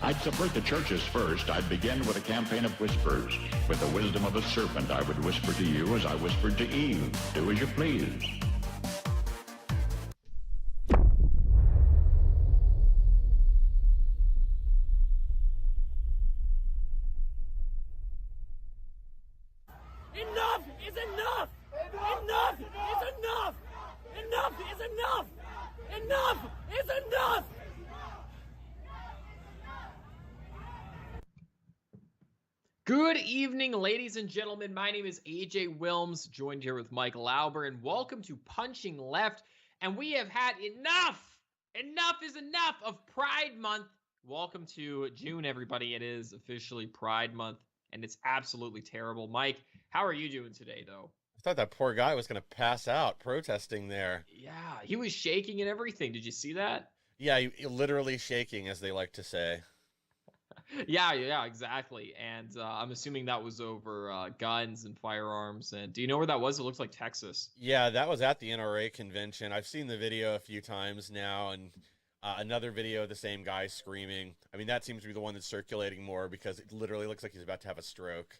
I'd subvert the churches first. I'd begin with a campaign of whispers. With the wisdom of a serpent, I would whisper to you as I whispered to Eve. Do as you please. Enough is enough! Enough is enough! Enough is enough! Enough is enough! Good evening, ladies and gentlemen. My name is AJ Wilms, joined here with Mike Lauber, and welcome to Punching Left. And we have had enough! Enough is enough of Pride Month. Welcome to June, everybody. It is officially Pride Month, and it's absolutely terrible. Mike, how are you doing today, though? I thought that poor guy was going to pass out protesting there. Yeah, he was shaking and everything. Did you see that? Yeah, he literally shaking, as they like to say. Yeah, exactly. And I'm assuming that was over guns and firearms. And do you know where that was? It looks like Texas. Yeah, that was at the NRA convention. I've seen the video a few times now, and another video of the same guy screaming. I mean, that seems to be the one that's circulating more because it literally looks like he's about to have a stroke.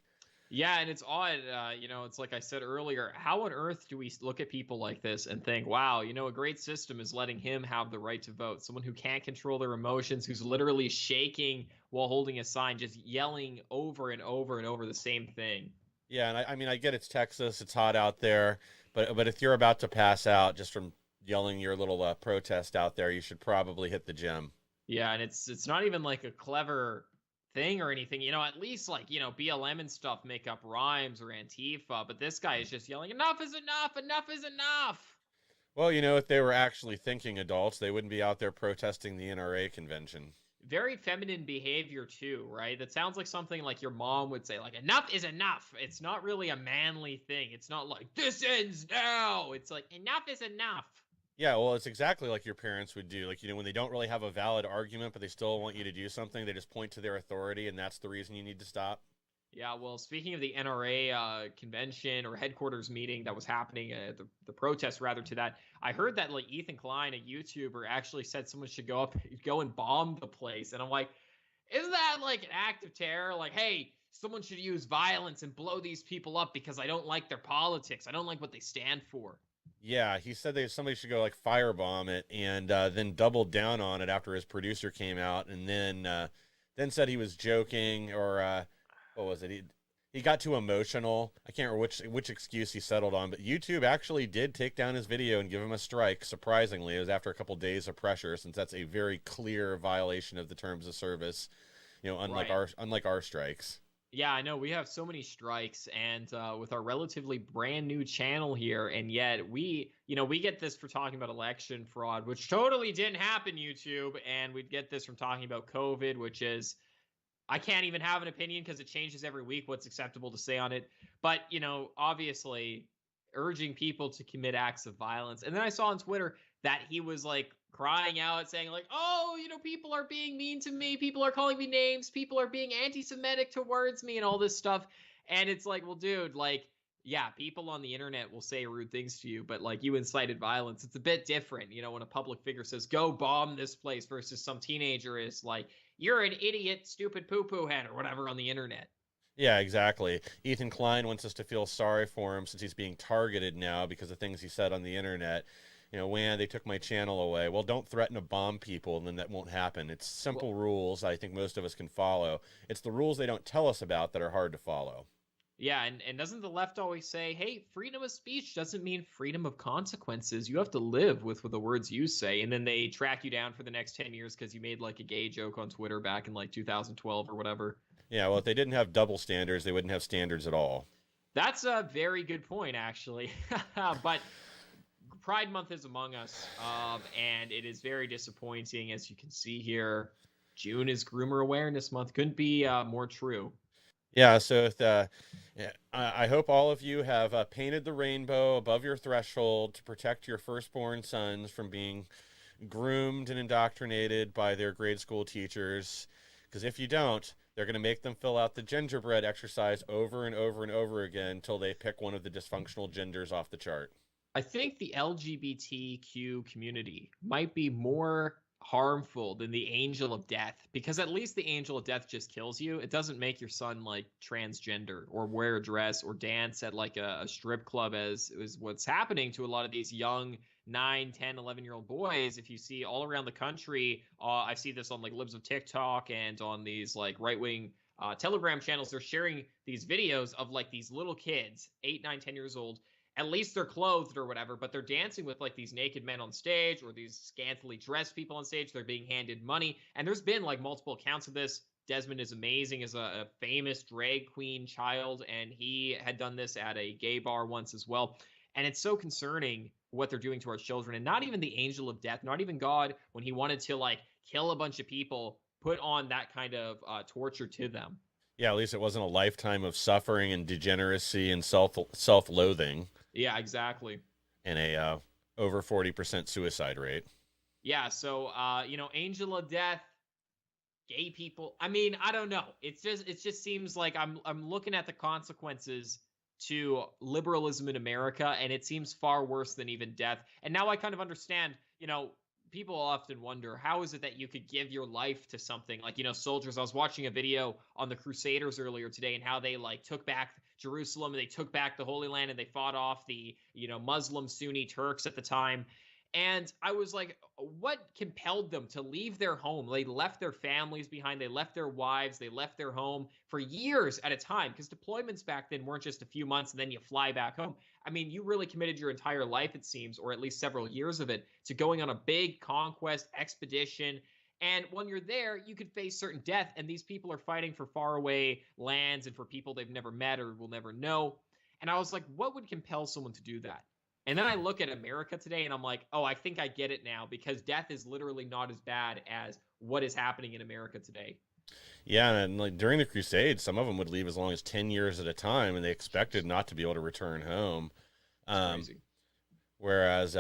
Yeah, and it's odd, it's like I said earlier, how on earth do we look at people like this and think, wow, a great system is letting him have the right to vote. Someone who can't control their emotions, who's literally shaking while holding a sign, just yelling over and over and over the same thing. Yeah, and I mean, I get it's Texas, it's hot out there, but if you're about to pass out just from yelling your little protest out there, you should probably hit the gym. Yeah, and it's not even like a clever thing or anything, at least BLM and stuff make up rhymes or Antifa, but this guy is just yelling, enough is enough, enough is enough. Well, if they were actually thinking adults, they wouldn't be out there protesting the NRA convention. Very feminine behavior too, right? That sounds like something like your mom would say, like, enough is enough. It's not really a manly thing. It's not like, this ends now. It's like, enough is enough. Yeah, well, it's exactly like your parents would do. Like, when they don't really have a valid argument, but they still want you to do something, they just point to their authority, and that's the reason you need to stop. Yeah, well, speaking of the NRA convention or headquarters meeting that was happening, the protest rather to that, I heard that like Ethan Klein, a YouTuber, actually said someone should go and bomb the place. And I'm like, isn't that like an act of terror? Like, hey, someone should use violence and blow these people up because I don't like their politics. I don't like what they stand for. Yeah, he said somebody should go like firebomb it, and then doubled down on it after his producer came out, and then said he was joking, or what was it? He got too emotional. I can't remember which excuse he settled on, but YouTube actually did take down his video and give him a strike. Surprisingly, it was after a couple days of pressure, since that's a very clear violation of the terms of service. Unlike our strikes. Yeah, I know we have so many strikes, and with our relatively brand new channel here, and yet we get this for talking about election fraud, which totally didn't happen, YouTube, and we'd get this from talking about COVID, which is, I can't even have an opinion because it changes every week what's acceptable to say on it. But, obviously urging people to commit acts of violence. And then I saw on Twitter that he was like crying out saying like, oh, people are being mean to me. People are calling me names. People are being anti-Semitic towards me and all this stuff. And it's like, well, dude, like, yeah, people on the internet will say rude things to you, but like you incited violence. It's a bit different, when a public figure says, go bomb this place versus some teenager is like, you're an idiot, stupid poo-poo head or whatever on the internet. Yeah, exactly. Ethan Klein wants us to feel sorry for him since he's being targeted now because of things he said on the internet. They took my channel away. Well, don't threaten to bomb people, and then that won't happen. It's simple rules I think most of us can follow. It's the rules they don't tell us about that are hard to follow. Yeah, and doesn't the left always say, hey, freedom of speech doesn't mean freedom of consequences. You have to live with the words you say, and then they track you down for the next 10 years because you made like a gay joke on Twitter back in like 2012 or whatever. Yeah, well, if they didn't have double standards, they wouldn't have standards at all. That's a very good point, actually. But Pride Month is among us, and it is very disappointing, as you can see here. June is Groomer Awareness Month. Couldn't be more true. Yeah, so I hope all of you have painted the rainbow above your threshold to protect your firstborn sons from being groomed and indoctrinated by their grade school teachers. Because if you don't, they're going to make them fill out the gingerbread exercise over and over and over again until they pick one of the dysfunctional genders off the chart. I think the LGBTQ community might be more harmful than the angel of death, because at least the angel of death just kills you. It doesn't make your son like transgender or wear a dress or dance at like a strip club, as is what's happening to a lot of these young 9, 10, 11-year-old boys. If you see all around the country, I see this on like Libs of TikTok and on these like right-wing Telegram channels. They're sharing these videos of like these little kids, 8, 9, 10 years old. At least they're clothed or whatever, but they're dancing with like these naked men on stage or these scantily dressed people on stage. They're being handed money. And there's been like multiple accounts of this. Desmond is amazing as a famous drag queen child, and he had done this at a gay bar once as well. And it's so concerning what they're doing to our children. And not even the angel of death, not even God, when he wanted to like kill a bunch of people, put on that kind of torture to them. Yeah, at least it wasn't a lifetime of suffering and degeneracy and self-loathing. Yeah, exactly. And a over 40% suicide rate. Yeah, so angel of death, gay people. I mean, I don't know. It just seems like I'm looking at the consequences to liberalism in America, and it seems far worse than even death. And now I kind of understand, people often wonder, how is it that you could give your life to something like, soldiers? I was watching a video on the Crusaders earlier today and how they like took back Jerusalem and they took back the Holy Land and they fought off the, Muslim Sunni Turks at the time. And I was like, what compelled them to leave their home? They left their families behind. They left their wives. They left their home for years at a time, because deployments back then weren't just a few months and then you fly back home. I mean, you really committed your entire life, it seems, or at least several years of it, to going on a big conquest expedition. And when you're there, you could face certain death. And these people are fighting for faraway lands and for people they've never met or will never know. And I was like, what would compel someone to do that? And then I look at America today and I'm like, oh, I think I get it now, because death is literally not as bad as what is happening in America today. Yeah, and like during the Crusades, some of them would leave as long as 10 years at a time, and they expected not to be able to return home. Crazy. Whereas,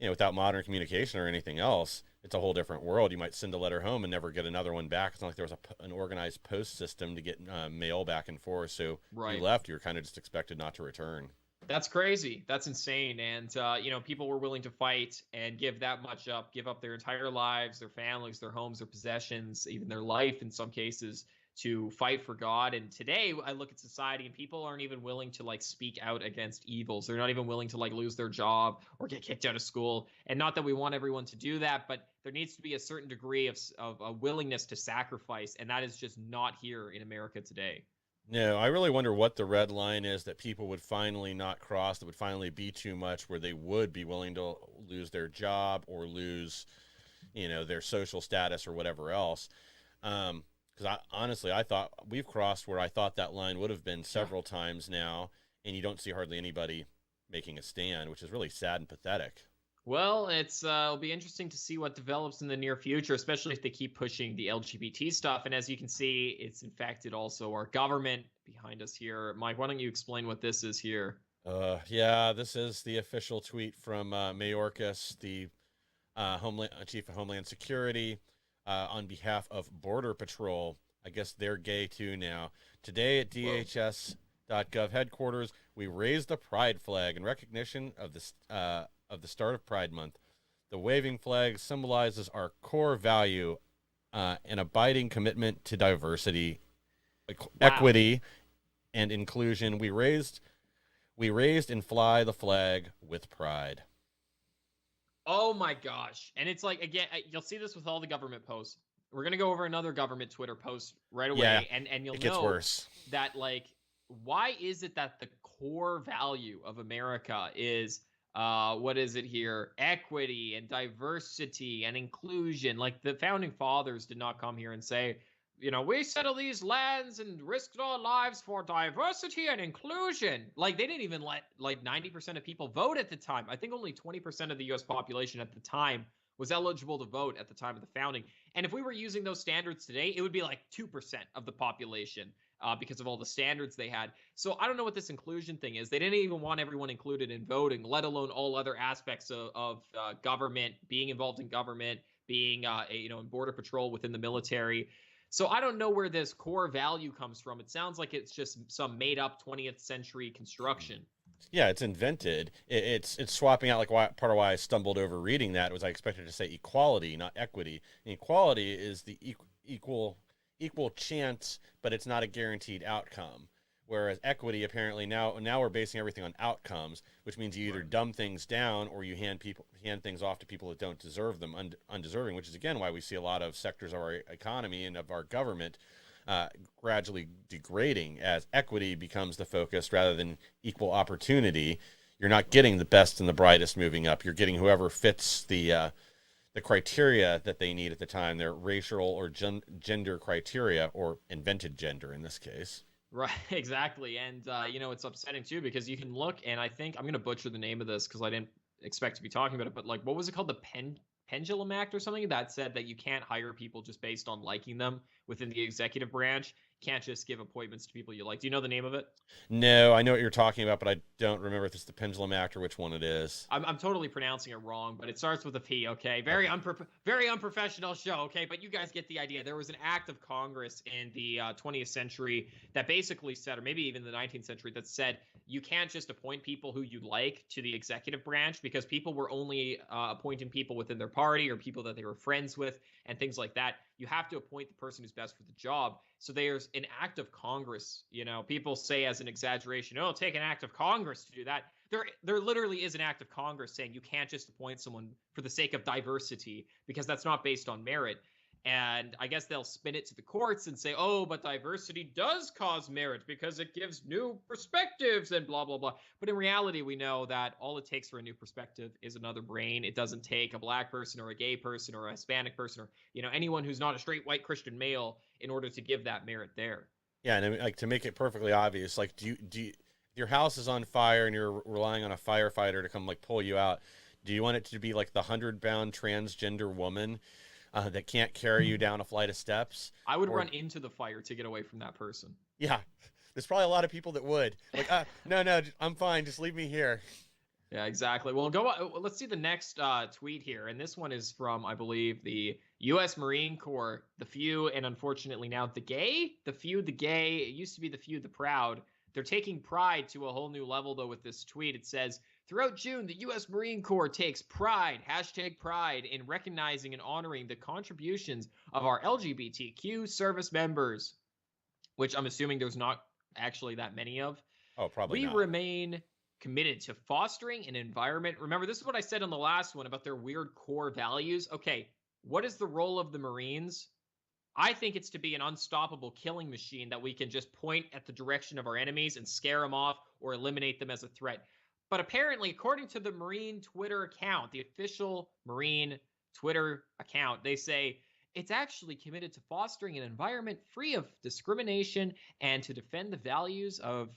without modern communication or anything else, it's a whole different world. You might send a letter home and never get another one back. It's not like there was an organized post system to get mail back and forth. So right. You left, you were kind of just expected not to return. That's crazy. That's insane. And, people were willing to fight and give that much up, give up their entire lives, their families, their homes, their possessions, even their life in some cases, to fight for God. And today I look at society and people aren't even willing to like speak out against evils. They're not even willing to like lose their job or get kicked out of school. And not that we want everyone to do that, but there needs to be a certain degree of a willingness to sacrifice. And that is just not here in America today. No, I really wonder what the red line is that people would finally not cross, that would finally be too much, where they would be willing to lose their job or lose, their social status or whatever else. Because I thought we've crossed where I thought that line would have been several times now, and you don't see hardly anybody making a stand, which is really sad and pathetic. Well, it'll be interesting to see what develops in the near future, especially if they keep pushing the LGBT stuff. And as you can see, it's infected also our government behind us here. Mike, why don't you explain what this is here? Yeah, this is the official tweet from Mayorkas, the Chief of Homeland Security, on behalf of Border Patrol. I guess they're gay too now. Today at DHS.gov headquarters, we raised the pride flag in recognition of the start of Pride Month. The waving flag symbolizes our core value, an abiding commitment to diversity, equity, and inclusion. We raised and fly the flag with pride. Oh my gosh. And it's like, again, you'll see this with all the government posts. We're going to go over another government Twitter post right away. Yeah, and you'll it gets know worse. That, like, why is it that the core value of America is, what is it here? Equity and diversity and inclusion. Like, the founding fathers did not come here and say, we settle these lands and risked our lives for diversity and inclusion. Like, they didn't even let, 90% of people vote at the time. I think only 20% of the U.S. population at the time was eligible to vote at the time of the founding. And if we were using those standards today, it would be like 2% of the population because of all the standards they had. So I don't know what this inclusion thing is. They didn't even want everyone included in voting, let alone all other aspects of government, being involved in government, being, in Border Patrol, within the military. So I don't know where this core value comes from. It sounds like it's just some made-up 20th century construction. Yeah, it's invented. It's swapping out, like, part of why I stumbled over reading that was I expected to say equality, not equity. And equality is the equal chance, but it's not a guaranteed outcome. Whereas equity, apparently now we're basing everything on outcomes, which means you either dumb things down or you hand things off to people that don't deserve them, undeserving. Which is again why we see a lot of sectors of our economy and of our government gradually degrading as equity becomes the focus rather than equal opportunity. You're not getting the best and the brightest moving up. You're getting whoever fits the criteria that they need at the time, their racial or gender criteria, or invented gender in this case. Right, exactly. And, it's upsetting too, because you can look, and I think I'm going to butcher the name of this because I didn't expect to be talking about it, but like, what was it called? The Pendulum Act or something that said that you can't hire people just based on liking them within the executive branch. You can't just give appointments to people you like. Do you know the name of it? No, I know what you're talking about, but I don't remember if it's the Pendulum Act or which one it is. I'm totally pronouncing it wrong, but it starts with a P, okay? Very unprofessional show, okay? But you guys get the idea. There was an act of Congress in the 20th century that basically said, or maybe even the 19th century, that said you can't just appoint people who you like to the executive branch because people were only appointing people within their party or people that they were friends with and things like that. You have to appoint the person who's best for the job. So there's an act of Congress. People say as an exaggeration, oh, take an act of Congress to do that. There literally is an act of Congress saying you can't just appoint someone for the sake of diversity because that's not based on merit. And I guess they'll spin it to the courts and say, oh, but diversity does cause merit because it gives new perspectives and blah, blah, blah. But in reality, we know that all it takes for a new perspective is another brain. It doesn't take a black person or a gay person or a Hispanic person or, anyone who's not a straight white Christian male in order to give that merit there. Yeah, and I mean, like, to make it perfectly obvious, like, do you, your house is on fire and you're relying on a firefighter to come, like, pull you out. Do you want it to be like the 100-pound transgender woman that can't carry you down a flight of steps? I would run into the fire to get away from that person. Yeah, there's probably a lot of people that would. Like, no, I'm fine. Just leave me here. Yeah, exactly. Well, let's see the next tweet here. And this one is from, I believe, the U.S. Marine Corps, the few, and unfortunately now the gay, the few, the gay. It used to be the few, the proud. They're taking pride to a whole new level, though, with this tweet. It says, throughout June, the U.S. Marine Corps takes pride, #pride, in recognizing and honoring the contributions of our LGBTQ service members, which I'm assuming there's not actually that many of. Oh, probably not. We remain committed to fostering an environment. Remember, this is what I said on the last one about their weird core values. Okay, what is the role of the Marines? I think it's to be an unstoppable killing machine that we can just point at the direction of our enemies and scare them off or eliminate them as a threat. But apparently, according to the Marine Twitter account, the official Marine Twitter account, they say it's actually committed to fostering an environment free of discrimination and to defend the values of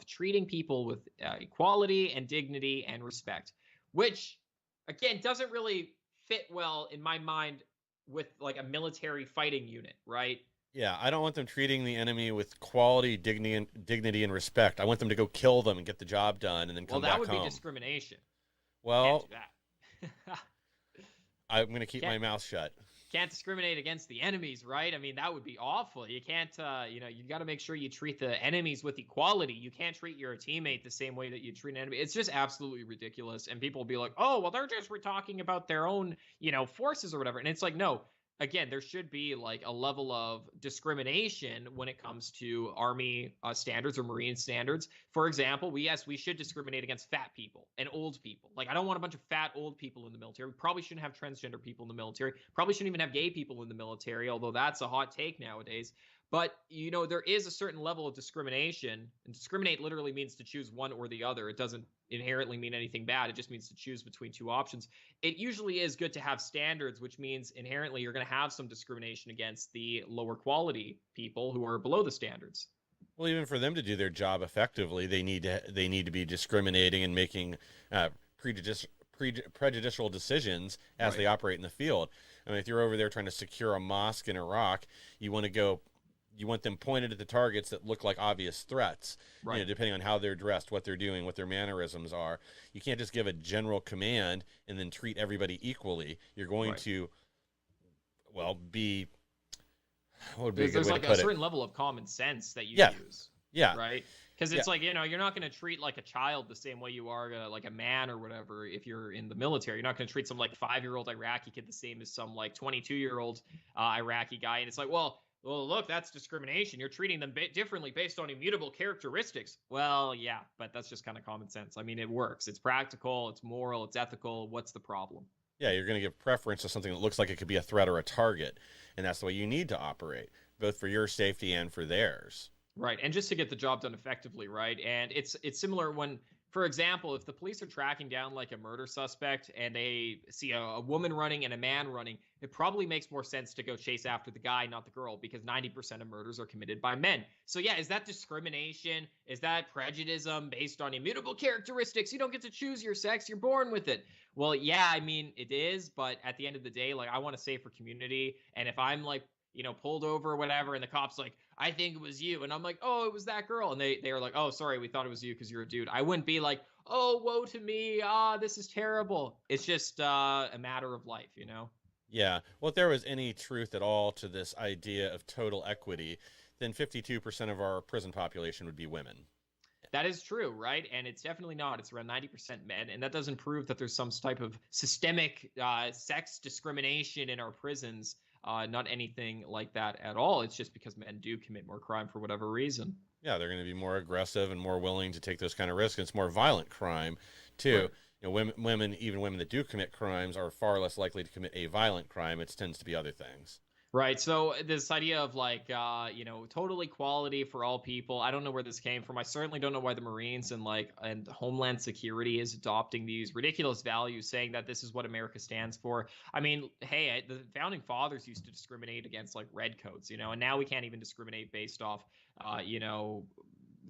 treating people with equality and dignity and respect, which, again, doesn't really fit well in my mind with like a military fighting unit, right? Yeah, I don't want them treating the enemy with quality, dignity, and respect. I want them to go kill them and get the job done and then come back home. Well, that would be discrimination. Well, can't do that. I'm going to keep my mouth shut. Can't discriminate against the enemies, right? I mean, that would be awful. You can't, you got to make sure you treat the enemies with equality. You can't treat your teammate the same way that you treat an enemy. It's just absolutely ridiculous. And people will be like, oh, well, they're just talking about their own, forces or whatever. And it's like, no. Again, there should be like a level of discrimination when it comes to Army standards or Marine standards. For example, we should discriminate against fat people and old people. Like, I don't want a bunch of fat old people in the military. We probably shouldn't have transgender people in the military. Probably shouldn't even have gay people in the military, although that's a hot take nowadays. But, there is a certain level of discrimination, and discriminate literally means to choose one or the other. It doesn't inherently mean anything bad. It just means to choose between two options. It usually is good to have standards, which means inherently you're going to have some discrimination against the lower quality people who are below the standards. Well, even for them to do their job effectively, they need to be discriminating and making prejudicial decisions as Right. they operate in the field. I mean, if you're over there trying to secure a mosque in Iraq, you want them pointed at the targets that look like obvious threats, Right. Depending on how they're dressed, what they're doing, what their mannerisms are. You can't just give a general command and then treat everybody equally. You're going Right. to, well, be, what would be a good There's way like to a put it? certain level of common sense that you Yeah. use. Yeah. Right. Because Yeah. it's like, you're not going to treat like a child the same way you are like a man or whatever if you're in the military. You're not going to treat some like 5-year-old Iraqi kid the same as some like 22-year-old Iraqi guy. And it's like, well, look, that's discrimination. You're treating them differently based on immutable characteristics. Well, yeah, but that's just kind of common sense. I mean, it works. It's practical. It's moral. It's ethical. What's the problem? Yeah, you're going to give preference to something that looks like it could be a threat or a target. And that's the way you need to operate, both for your safety and for theirs. Right, and just to get the job done effectively, right? And it's similar when, for example, if the police are tracking down like a murder suspect and they see a woman running and a man running, it probably makes more sense to go chase after the guy, not the girl, because 90% of murders are committed by men. So yeah, is that discrimination? Is that prejudice based on immutable characteristics? You don't get to choose your sex, you're born with it. Well, yeah, I mean, it is, but at the end of the day, like, I want a safer community, and if I'm like, pulled over or whatever, and the cop's like, I think it was you. And I'm like, oh, it was that girl. And they were like, oh, sorry, we thought it was you because you're a dude. I wouldn't be like, oh, woe to me. This is terrible. It's just a matter of life, Yeah. Well, if there was any truth at all to this idea of total equity, then 52% of our prison population would be women. That is true, right? And it's definitely not. It's around 90% men. And that doesn't prove that there's some type of systemic sex discrimination in our prisons. Not anything like that at all. It's just because men do commit more crime for whatever reason. Yeah, they're going to be more aggressive and more willing to take those kind of risks. And it's more violent crime, too. Right. Even women that do commit crimes are far less likely to commit a violent crime. It tends to be other things. Right. So this idea of like, total equality for all people. I don't know where this came from. I certainly don't know why the Marines and Homeland Security is adopting these ridiculous values, saying that this is what America stands for. I mean, hey, the founding fathers used to discriminate against like redcoats, and now we can't even discriminate based off,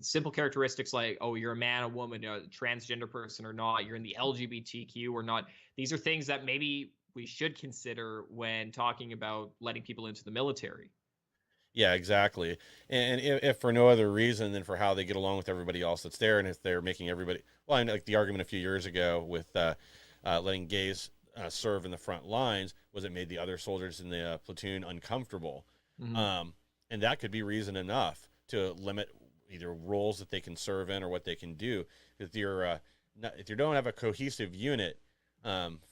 simple characteristics like, oh, you're a man, a woman, a transgender person or not, you're in the LGBTQ or not. These are things that maybe we should consider when talking about letting people into the military. Yeah, exactly. And if for no other reason than for how they get along with everybody else that's there, and if they're making everybody, well, I know, like the argument a few years ago with letting gays serve in the front lines was it made the other soldiers in the platoon uncomfortable. Mm-hmm. And that could be reason enough to limit either roles that they can serve in or what they can do. If you don't have a cohesive unit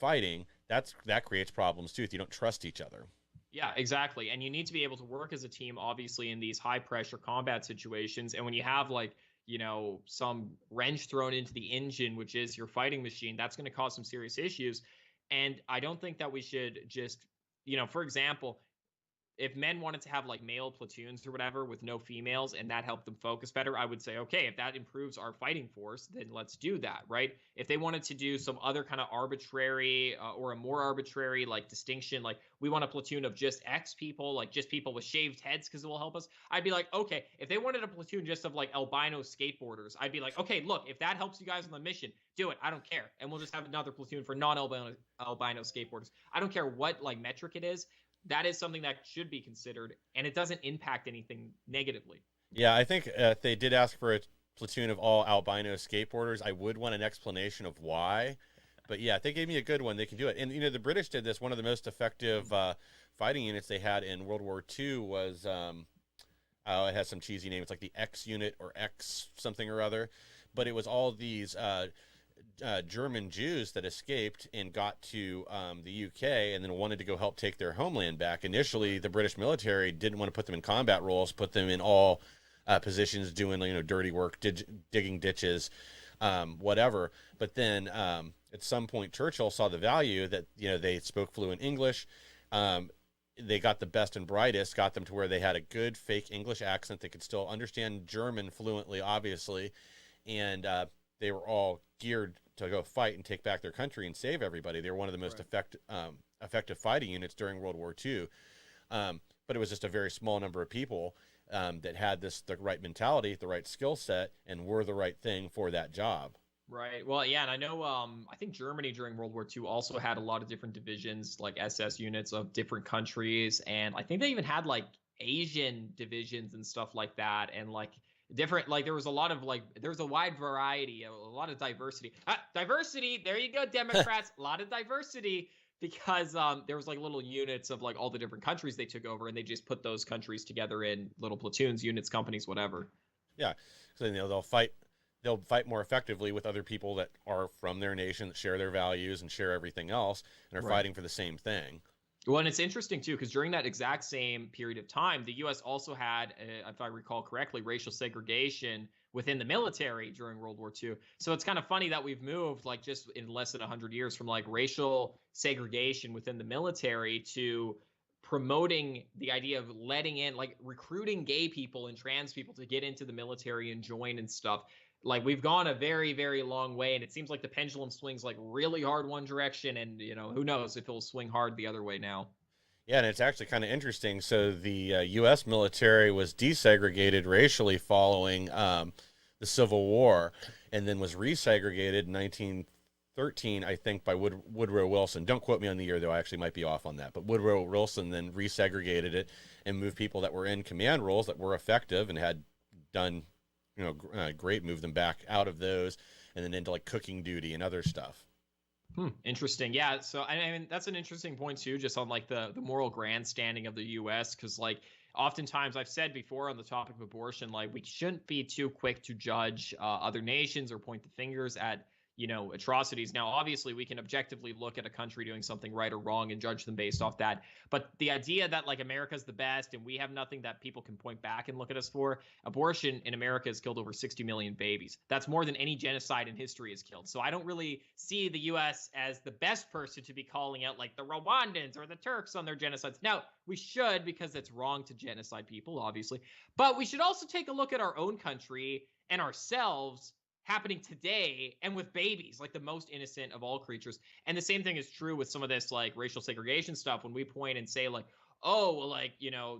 fighting, that creates problems too if you don't trust each other. Yeah, exactly. And you need to be able to work as a team, obviously, in these high pressure combat situations. And when you have some wrench thrown into the engine, which is your fighting machine, that's going to cause some serious issues. And I don't think that we should just, for example, if men wanted to have like male platoons or whatever with no females and that helped them focus better, I would say, okay, if that improves our fighting force, then let's do that, right? If they wanted to do some other kind of arbitrary or a more arbitrary like distinction, like we want a platoon of just X people, like just people with shaved heads because it will help us, I'd be like, okay. If they wanted a platoon just of like albino skateboarders, I'd be like, okay, look, if that helps you guys on the mission, do it. I don't care. And we'll just have another platoon for non-albino skateboarders. I don't care what like metric it is. That is something that should be considered, and it doesn't impact anything negatively. Yeah, I think if they did ask for a platoon of all albino skateboarders, I would want an explanation of why. But yeah, if they gave me a good one, they can do it. And, the British did this. One of the most effective fighting units they had in World War II was, it has some cheesy name. It's like the X unit or X something or other. But it was all these German Jews that escaped and got to the UK and then wanted to go help take their homeland back. Initially, the British military didn't want to put them in combat roles, put them in all positions doing dirty work, digging ditches, whatever. But then at some point, Churchill saw the value that they spoke fluent English. They got the best and brightest, got them to where they had a good fake English accent. They could still understand German fluently, obviously, and they were all geared to go fight and take back their country and save everybody. They were one of the most effective fighting units during World War II. But it was just a very small number of people that had the right mentality, the right skill set, and were the right thing for that job. Right. Well, yeah, and I know I think Germany during World War II also had a lot of different divisions, like SS units of different countries, and I think they even had like Asian divisions and stuff like that, and like different, like there was a lot of there's a wide variety, a lot of diversity. Diversity, there you go, Democrats, a lot of diversity, because there was like little units of like all the different countries they took over, and they just put those countries together in little platoons, units, companies, whatever. Yeah, so they'll fight more effectively with other people that are from their nation, that share their values and share everything else, and are fighting for the same thing. Well, and it's interesting too, because during that exact same period of time, the U.S. also had, if I recall correctly, racial segregation within the military during World War II. So it's kind of funny that we've moved, like, just in less than 100 years, from like racial segregation within the military to promoting the idea of letting in, like, recruiting gay people and trans people to get into the military and join and stuff. Like, we've gone a very, very long way, and it seems like the pendulum swings like really hard one direction, and who knows if it'll swing hard the other way now. Yeah, and it's actually kind of interesting. So the U.S. military was desegregated racially following the Civil War, and then was resegregated in 1913, I think, by Woodrow Wilson. Don't quote me on the year, though. I actually might be off on that. But Woodrow Wilson then resegregated it and moved people that were in command roles that were effective and had done, great, move them back out of those and then into like cooking duty and other stuff. Interesting. Yeah. So I mean, that's an interesting point too, just on like the moral grandstanding of the U.S. Because like oftentimes I've said before on the topic of abortion, like we shouldn't be too quick to judge other nations or point the fingers at atrocities. Now, obviously, we can objectively look at a country doing something right or wrong and judge them based off that. But the idea that like America's the best and we have nothing that people can point back and look at us for, abortion in America has killed over 60 million babies. That's more than any genocide in history has killed. So I don't really see the U.S. as the best person to be calling out like the Rwandans or the Turks on their genocides. Now, we should, because it's wrong to genocide people, obviously. But we should also take a look at our own country and ourselves happening today and with babies, like the most innocent of all creatures. And the same thing is true with some of this like racial segregation stuff when we point and say like, oh, well, like,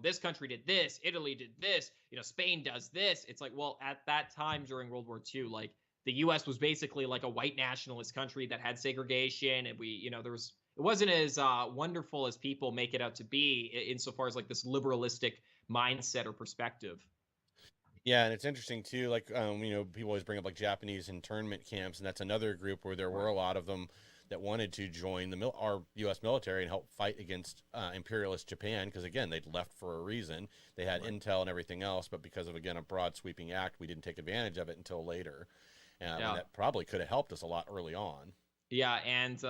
this country did this, Italy did this, Spain does this. It's like, well, at that time during World War II, like the US was basically like a white nationalist country that had segregation, and it wasn't as wonderful as people make it out to be insofar as like this liberalistic mindset or perspective. Yeah, and it's interesting too. Like, people always bring up like Japanese internment camps, and that's another group where there were a lot of them that wanted to join our U.S. military and help fight against imperialist Japan, because again, they'd left for a reason. They had intel and everything else, but because of again a broad sweeping act, we didn't take advantage of it until later. And that probably could have helped us a lot early on. Yeah, and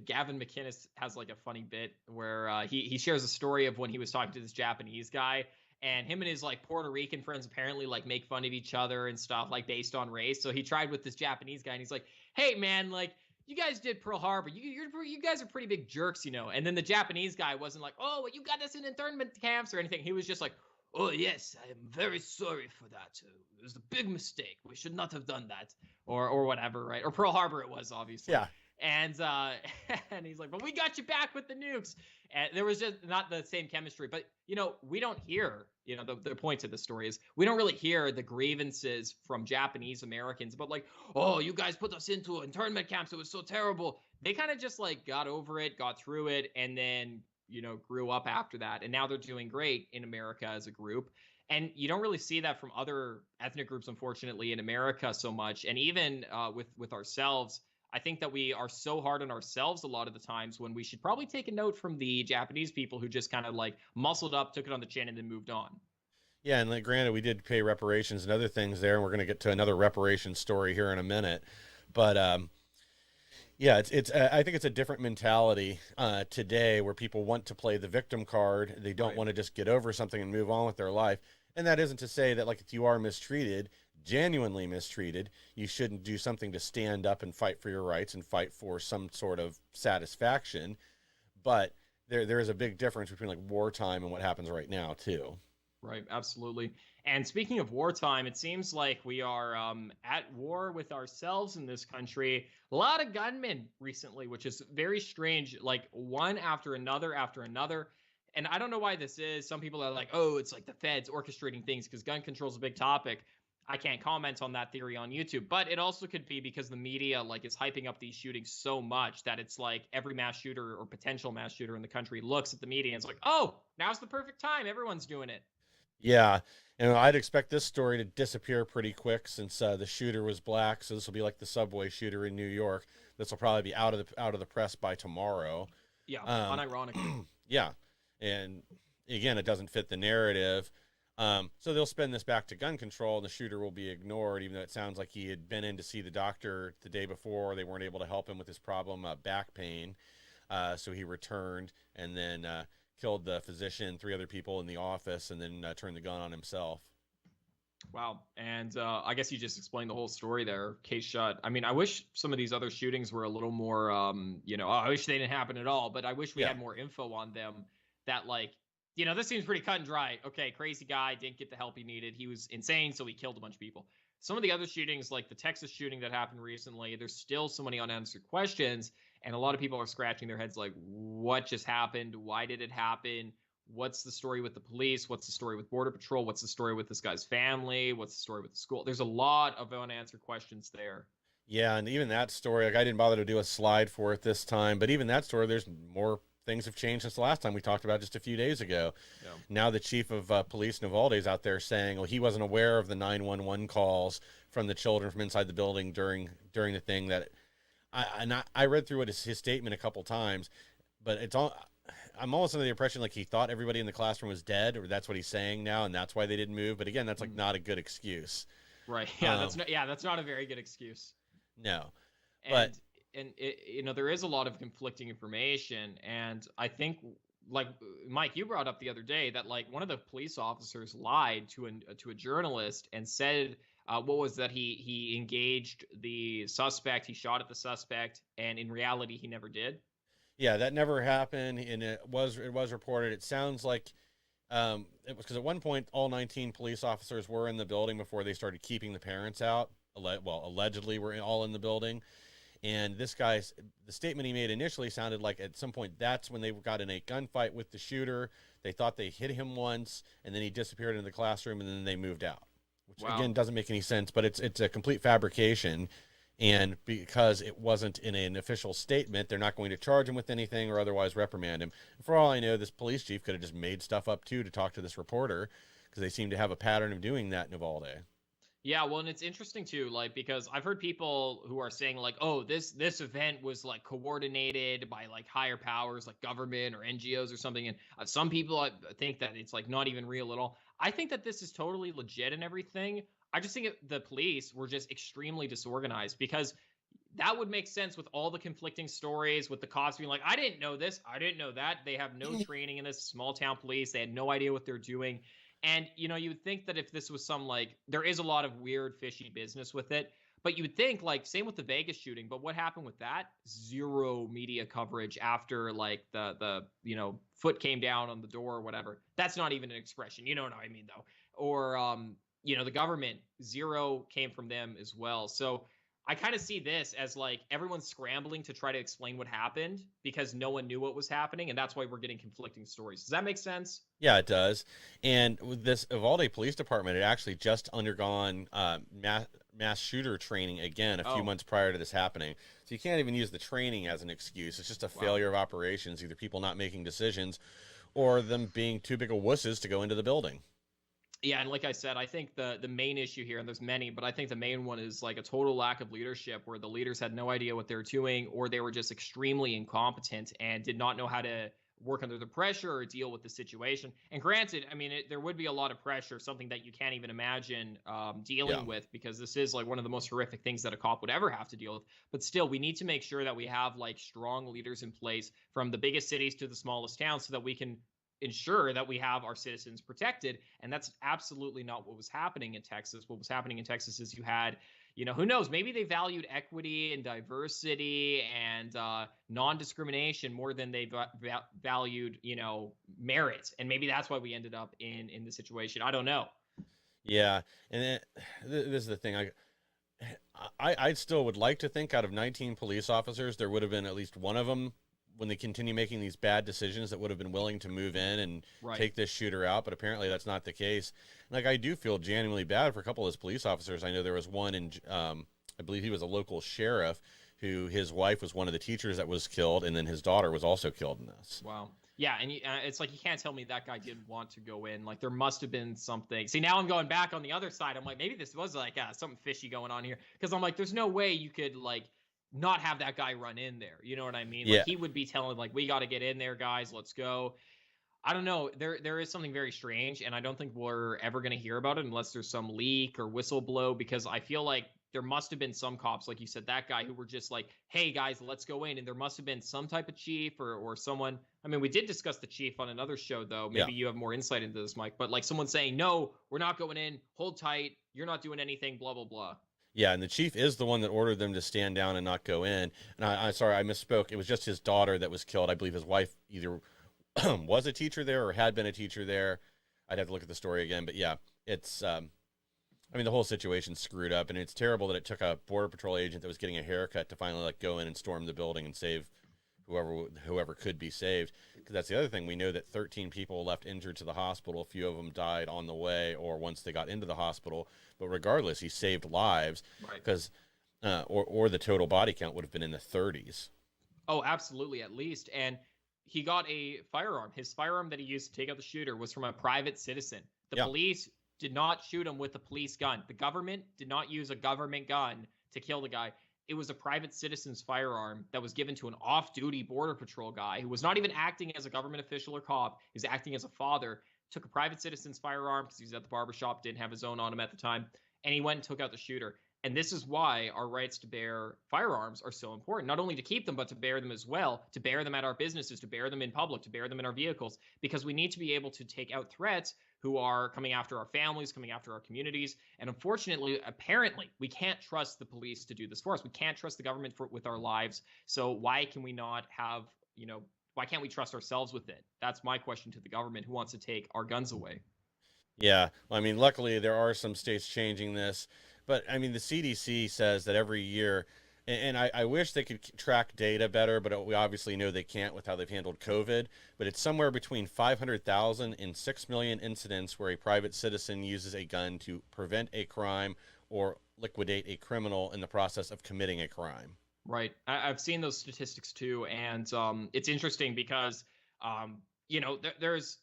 Gavin McInnes has like a funny bit where he shares a story of when he was talking to this Japanese guy. And him and his like Puerto Rican friends apparently like make fun of each other and stuff like based on race. So he tried with this Japanese guy and he's like, "Hey man, like you guys did Pearl Harbor. You guys are pretty big jerks, And then the Japanese guy wasn't like, "Oh, well, you got us in internment camps" or anything. He was just like, "Oh yes, I am very sorry for that. It was a big mistake. We should not have done that," or whatever, right? Or Pearl Harbor it was, obviously. Yeah. And and he's like, "But we got you back with the nukes." And there was just not the same chemistry. But we don't hear. The point of the story is we don't really hear the grievances from Japanese Americans about like, "Oh, you guys put us into internment camps. It was so terrible." They kind of just like got over it, got through it, and then grew up after that. And now they're doing great in America as a group. And you don't really see that from other ethnic groups, unfortunately, in America so much. And even with ourselves. I think that we are so hard on ourselves a lot of the times when we should probably take a note from the Japanese people who just kind of like muscled up, took it on the chin, and then moved on. Yeah, and like, granted, we did pay reparations and other things there, and we're going to get to another reparations story here in a minute. But yeah, it's I think it's a different mentality today where people want to play the victim card. They don't want to just get over something and move on with their life. And that isn't to say that like if you are mistreated, genuinely mistreated, you shouldn't do something to stand up and fight for your rights and fight for some sort of satisfaction. But there is a big difference between like wartime and what happens right now too. Right, absolutely. And speaking of wartime, it seems like we are at war with ourselves in this country. A lot of gunmen recently, which is very strange, like one after another after another. And I don't know why this is. Some people are like, oh, it's like the feds orchestrating things because gun control is a big topic. I can't comment on that theory on YouTube, but it also could be because the media like is hyping up these shootings so much that it's like every mass shooter or potential mass shooter in the country looks at the media and it's like, oh, now's the perfect time. Everyone's doing it. Yeah, and I'd expect this story to disappear pretty quick since the shooter was black. So this will be like the subway shooter in New York. This will probably be out of the press by tomorrow. Yeah, unironically. Yeah, and again, it doesn't fit the narrative. So they'll spin this back to gun control, and the shooter will be ignored, even though it sounds like he had been in to see the doctor the day before. They weren't able to help him with his problem, back pain. So he returned and then killed the physician, 3 other people in the office, and then turned the gun on himself. Wow. And I guess you just explained the whole story there. Case shut. I mean, I wish some of these other shootings were a little more, I wish they didn't happen at all, but I wish we had more info on them that, like, this seems pretty cut and dry. Okay, crazy guy, didn't get the help he needed. He was insane, so he killed a bunch of people. Some of the other shootings, like the Texas shooting that happened recently, there's still so many unanswered questions, and a lot of people are scratching their heads like, what just happened? Why did it happen? What's the story with the police? What's the story with Border Patrol? What's the story with this guy's family? What's the story with the school? There's a lot of unanswered questions there. Yeah, and even that story, like I didn't bother to do a slide for it this time, but even that story, there's more things have changed since the last time we talked about just a few days ago. Yeah. Now the chief of police, Navalny, is out there saying, well, he wasn't aware of the 911 calls from the children from inside the building during the thing that I read through his statement a couple times, but it's all. I'm almost under the impression like he thought everybody in the classroom was dead, or that's what he's saying now, and that's why they didn't move. But again, that's like not a good excuse. Right. Yeah. That's not a very good excuse. No. And there is a lot of conflicting information, and I think, like Mike, you brought up the other day that like one of the police officers lied to a journalist and said what was that he engaged the suspect, he shot at the suspect, and in reality he never did. Yeah, that never happened, and it was reported. It sounds like it was because at one point all 19 police officers were in the building before they started keeping the parents out. Allegedly were all in the building. And this guy's, the statement he made initially sounded like at some point that's when they got in a gunfight with the shooter. They thought they hit him once, and then he disappeared into the classroom, and then they moved out. Which, again, doesn't make any sense, but it's a complete fabrication. And because it wasn't in an official statement, they're not going to charge him with anything or otherwise reprimand him. For all I know, this police chief could have just made stuff up, too, to talk to this reporter, because they seem to have a pattern of doing that in Uvalde. Yeah, well, and it's interesting too, like, because I've heard people who are saying like, oh, this event was like coordinated by like higher powers, like government or NGOs or something. And some people think that it's like not even real at all. I think that this is totally legit and everything. I just think the police were just extremely disorganized, because that would make sense with all the conflicting stories, with the cops being like, I didn't know this, I didn't know that. They have no training in this, small town police. They had no idea what they're doing. And, you would think that if this was some, like, there is a lot of weird, fishy business with it, but you would think, like, same with the Vegas shooting, but what happened with that? Zero media coverage after, like, the foot came down on the door or whatever. That's not even an expression. You know what I mean, though. Or, the government, zero came from them as well. So I kind of see this as like everyone's scrambling to try to explain what happened because no one knew what was happening, and that's why we're getting conflicting stories. Does that make sense? Yeah, it does. And with this Uvalde Police Department, it actually just undergone mass shooter training again a few months prior to this happening. So you can't even use the training as an excuse. It's just a failure of operations, either people not making decisions or them being too big of wusses to go into the building. Yeah, and like I said, I think the main issue here, and there's many, but I think the main one is like a total lack of leadership, where the leaders had no idea what they were doing, or they were just extremely incompetent and did not know how to work under the pressure or deal with the situation. And granted, I mean, there would be a lot of pressure, something that you can't even imagine dealing with, because this is like one of the most horrific things that a cop would ever have to deal with. But still, we need to make sure that we have like strong leaders in place from the biggest cities to the smallest towns, so that we can ensure that we have our citizens protected. And that's absolutely not what was happening in Texas. What was happening in Texas is you had, who knows, maybe they valued equity and diversity and non-discrimination more than they valued, merit. And maybe that's why we ended up in the situation. I don't know. Yeah. And this is the thing. I still would like to think out of 19 police officers, there would have been at least one of them, when they continue making these bad decisions, that would have been willing to move in and take this shooter out. But apparently that's not the case. Like, I do feel genuinely bad for a couple of those police officers. I know there was one in, I believe he was a local sheriff, who his wife was one of the teachers that was killed, and then his daughter was also killed in this. Wow. Yeah, and it's like, you can't tell me that guy didn't want to go in. Like, there must have been something. See, now I'm going back on the other side. I'm like, maybe this was like something fishy going on here, because I'm like, there's no way you could like not have that guy run in there. You know what I mean? Like, he would be telling, like, we got to get in there, guys, let's go. I don't know. There is something very strange, and I don't think we're ever going to hear about it unless there's some leak or whistleblow. Because I feel like there must have been some cops, like you said, that guy who were just like, "Hey guys, let's go in," and there must have been some type of chief or someone. I mean, we did discuss the chief on another show, though. Yeah. Maybe you have more insight into this, Mike. But like someone saying, "No, we're not going in. Hold tight. You're not doing anything." Blah blah blah. Yeah, and the chief is the one that ordered them to stand down and not go in. And I'm sorry, I misspoke. It was just his daughter that was killed. I believe his wife either was a teacher there or had been a teacher there. I'd have to look at the story again, but yeah, it's. I mean, the whole situation's screwed up, and it's terrible that it took a border patrol agent that was getting a haircut to finally like go in and storm the building and save whoever could be saved. Because that's the other thing. We know that 13 people left injured to the hospital. A few of them died on the way or once they got into the hospital. But regardless, he saved lives because, or the total body count would have been in the 30s. Oh, absolutely, at least. And he got a firearm. His firearm that he used to take out the shooter was from a private citizen. The police did not shoot him with a police gun. The government did not use a government gun to kill the guy. It was a private citizen's firearm that was given to an off-duty border patrol guy who was not even acting as a government official or cop. He was acting as a father. Took a private citizen's firearm because he was at the barbershop, didn't have his own on him at the time, and he went and took out the shooter. And this is why our rights to bear firearms are so important, not only to keep them, but to bear them as well, to bear them at our businesses, to bear them in public, to bear them in our vehicles, because we need to be able to take out threats who are coming after our families, coming after our communities. And unfortunately, apparently, we can't trust the police to do this for us. We can't trust the government with our lives. So why can we not have, why can't we trust ourselves with it? That's my question to the government who wants to take our guns away. Yeah, well, I mean, luckily there are some states changing this, but I mean, the CDC says that every year, and I wish they could track data better, but we obviously know they can't with how they've handled COVID, but it's somewhere between 500,000 and 6 million incidents where a private citizen uses a gun to prevent a crime or liquidate a criminal in the process of committing a crime. Right. I've seen those statistics too. And it's interesting because, there's,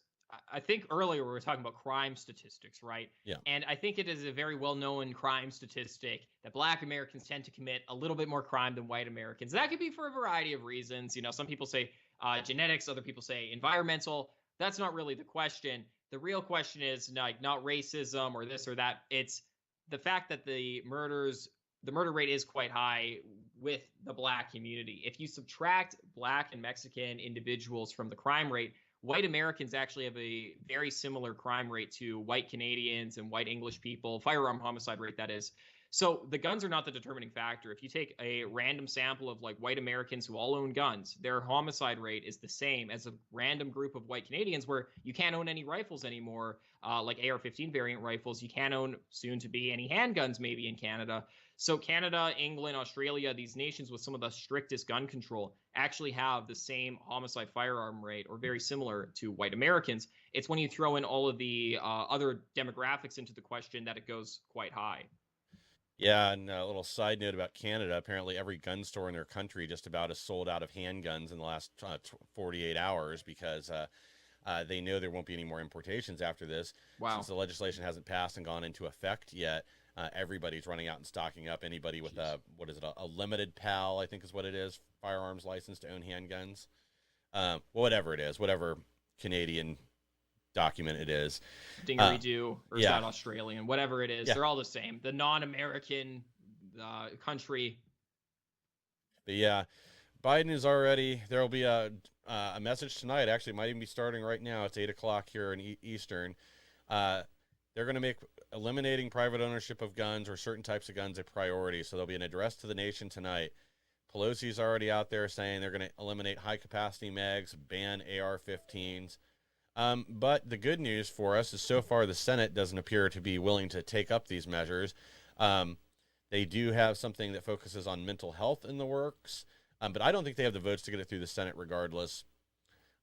I think earlier we were talking about crime statistics, right? Yeah. And I think it is a very well-known crime statistic that Black Americans tend to commit a little bit more crime than white Americans. That could be for a variety of reasons. Some people say genetics, other people say environmental. That's not really the question. The real question is not racism or this or that. It's the fact that the murder rate is quite high with the Black community. If you subtract Black and Mexican individuals from the crime rate, white Americans actually have a very similar crime rate to white Canadians and white English people, firearm homicide rate, that is. So the guns are not the determining factor. If you take a random sample of like white Americans who all own guns, their homicide rate is the same as a random group of white Canadians where you can't own any rifles anymore, like AR-15 variant rifles. You can't own soon to be any handguns maybe in Canada. So Canada, England, Australia, these nations with some of the strictest gun control actually have the same homicide firearm rate or very similar to white Americans. It's when you throw in all of the other demographics into the question that it goes quite high. Yeah, and a little side note about Canada. Apparently every gun store in their country just about is sold out of handguns in the last 48 hours because they know there won't be any more importations after this. Wow. Since the legislation hasn't passed and gone into effect yet, everybody's running out and stocking up. Anybody with a limited PAL, I think is what it is, firearms license to own handguns. Whatever it is, whatever Canadian document it is. Dingery-doo, or is that Australian? Whatever it is, they're all the same. The non-American country. But yeah, Biden is already, there will be a message tonight, actually, it might even be starting right now. It's 8 o'clock here in Eastern. They're going to make eliminating private ownership of guns or certain types of guns a priority. So there'll be an address to the nation tonight. Pelosi's already out there saying they're going to eliminate high-capacity mags, ban AR-15s. But the good news for us is so far the Senate doesn't appear to be willing to take up these measures. They do have something that focuses on mental health in the works, but I don't think they have the votes to get it through the Senate regardless.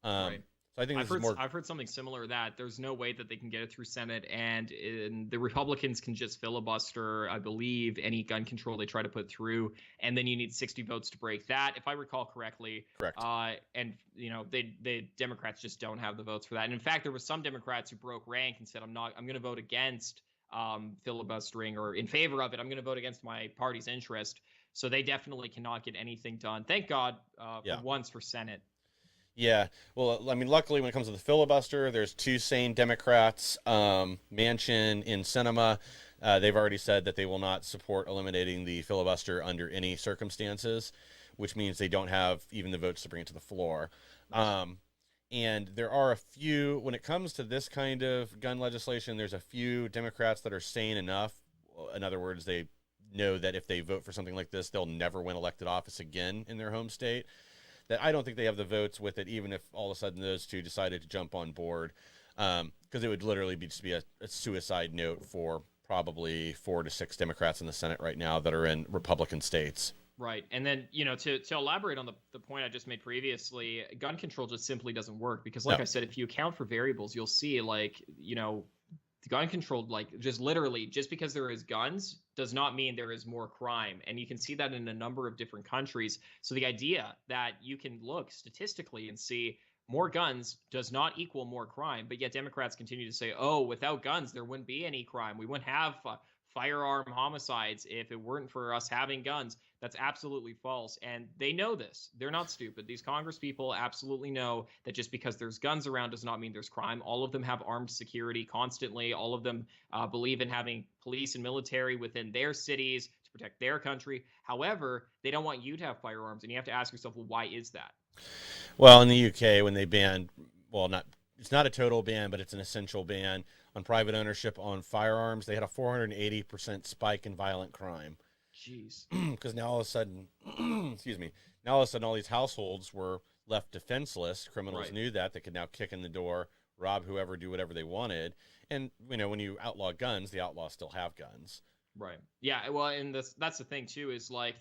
Right. So I think I've heard something similar that there's no way that they can get it through Senate, and the Republicans can just filibuster, I believe, any gun control they try to put through, and then you need 60 votes to break that, if I recall correctly. Correct. And the Democrats just don't have the votes for that. And in fact, there were some Democrats who broke rank and said, I'm going to vote against filibustering or in favor of it. I'm going to vote against my party's interest. So they definitely cannot get anything done. Thank God for once for Senate. Yeah. Well, I mean, luckily, when it comes to the filibuster, there's two sane Democrats, Manchin in Sinema. They've already said that they will not support eliminating the filibuster under any circumstances, which means they don't have even the votes to bring it to the floor. And there are a few, when it comes to this kind of gun legislation, there's a few Democrats that are sane enough. In other words, they know that if they vote for something like this, they'll never win elected office again in their home state. That I don't think they have the votes with it, even if all of a sudden those two decided to jump on board, because it would literally just be a suicide note for probably 4 to 6 Democrats in the Senate right now that are in Republican states. Right. And then, to elaborate on the point I just made previously, gun control just simply doesn't work because, like I said, if you account for variables, you'll see, the gun control, just literally, just because there is guns does not mean there is more crime. And you can see that in a number of different countries. So the idea that you can look statistically and see more guns does not equal more crime, but yet Democrats continue to say, oh, without guns, there wouldn't be any crime. We wouldn't have firearm homicides if it weren't for us having guns. That's absolutely false. And they know this. They're not stupid. These Congress people absolutely know that just because there's guns around does not mean there's crime. All of them have armed security constantly. All of them believe in having police and military within their cities to protect their country. However, they don't want you to have firearms. And you have to ask yourself, well, why is that? Well, in the UK, when they banned, it's not a total ban, but it's an essential ban on private ownership on firearms, they had a 480% spike in violent crime. Jeez. Because now all of a sudden, now all of a sudden all these households were left defenseless. Criminals knew that. They could now kick in the door, rob whoever, do whatever they wanted. And, when you outlaw guns, the outlaws still have guns. Right. Yeah. Well, and that's the thing too, is I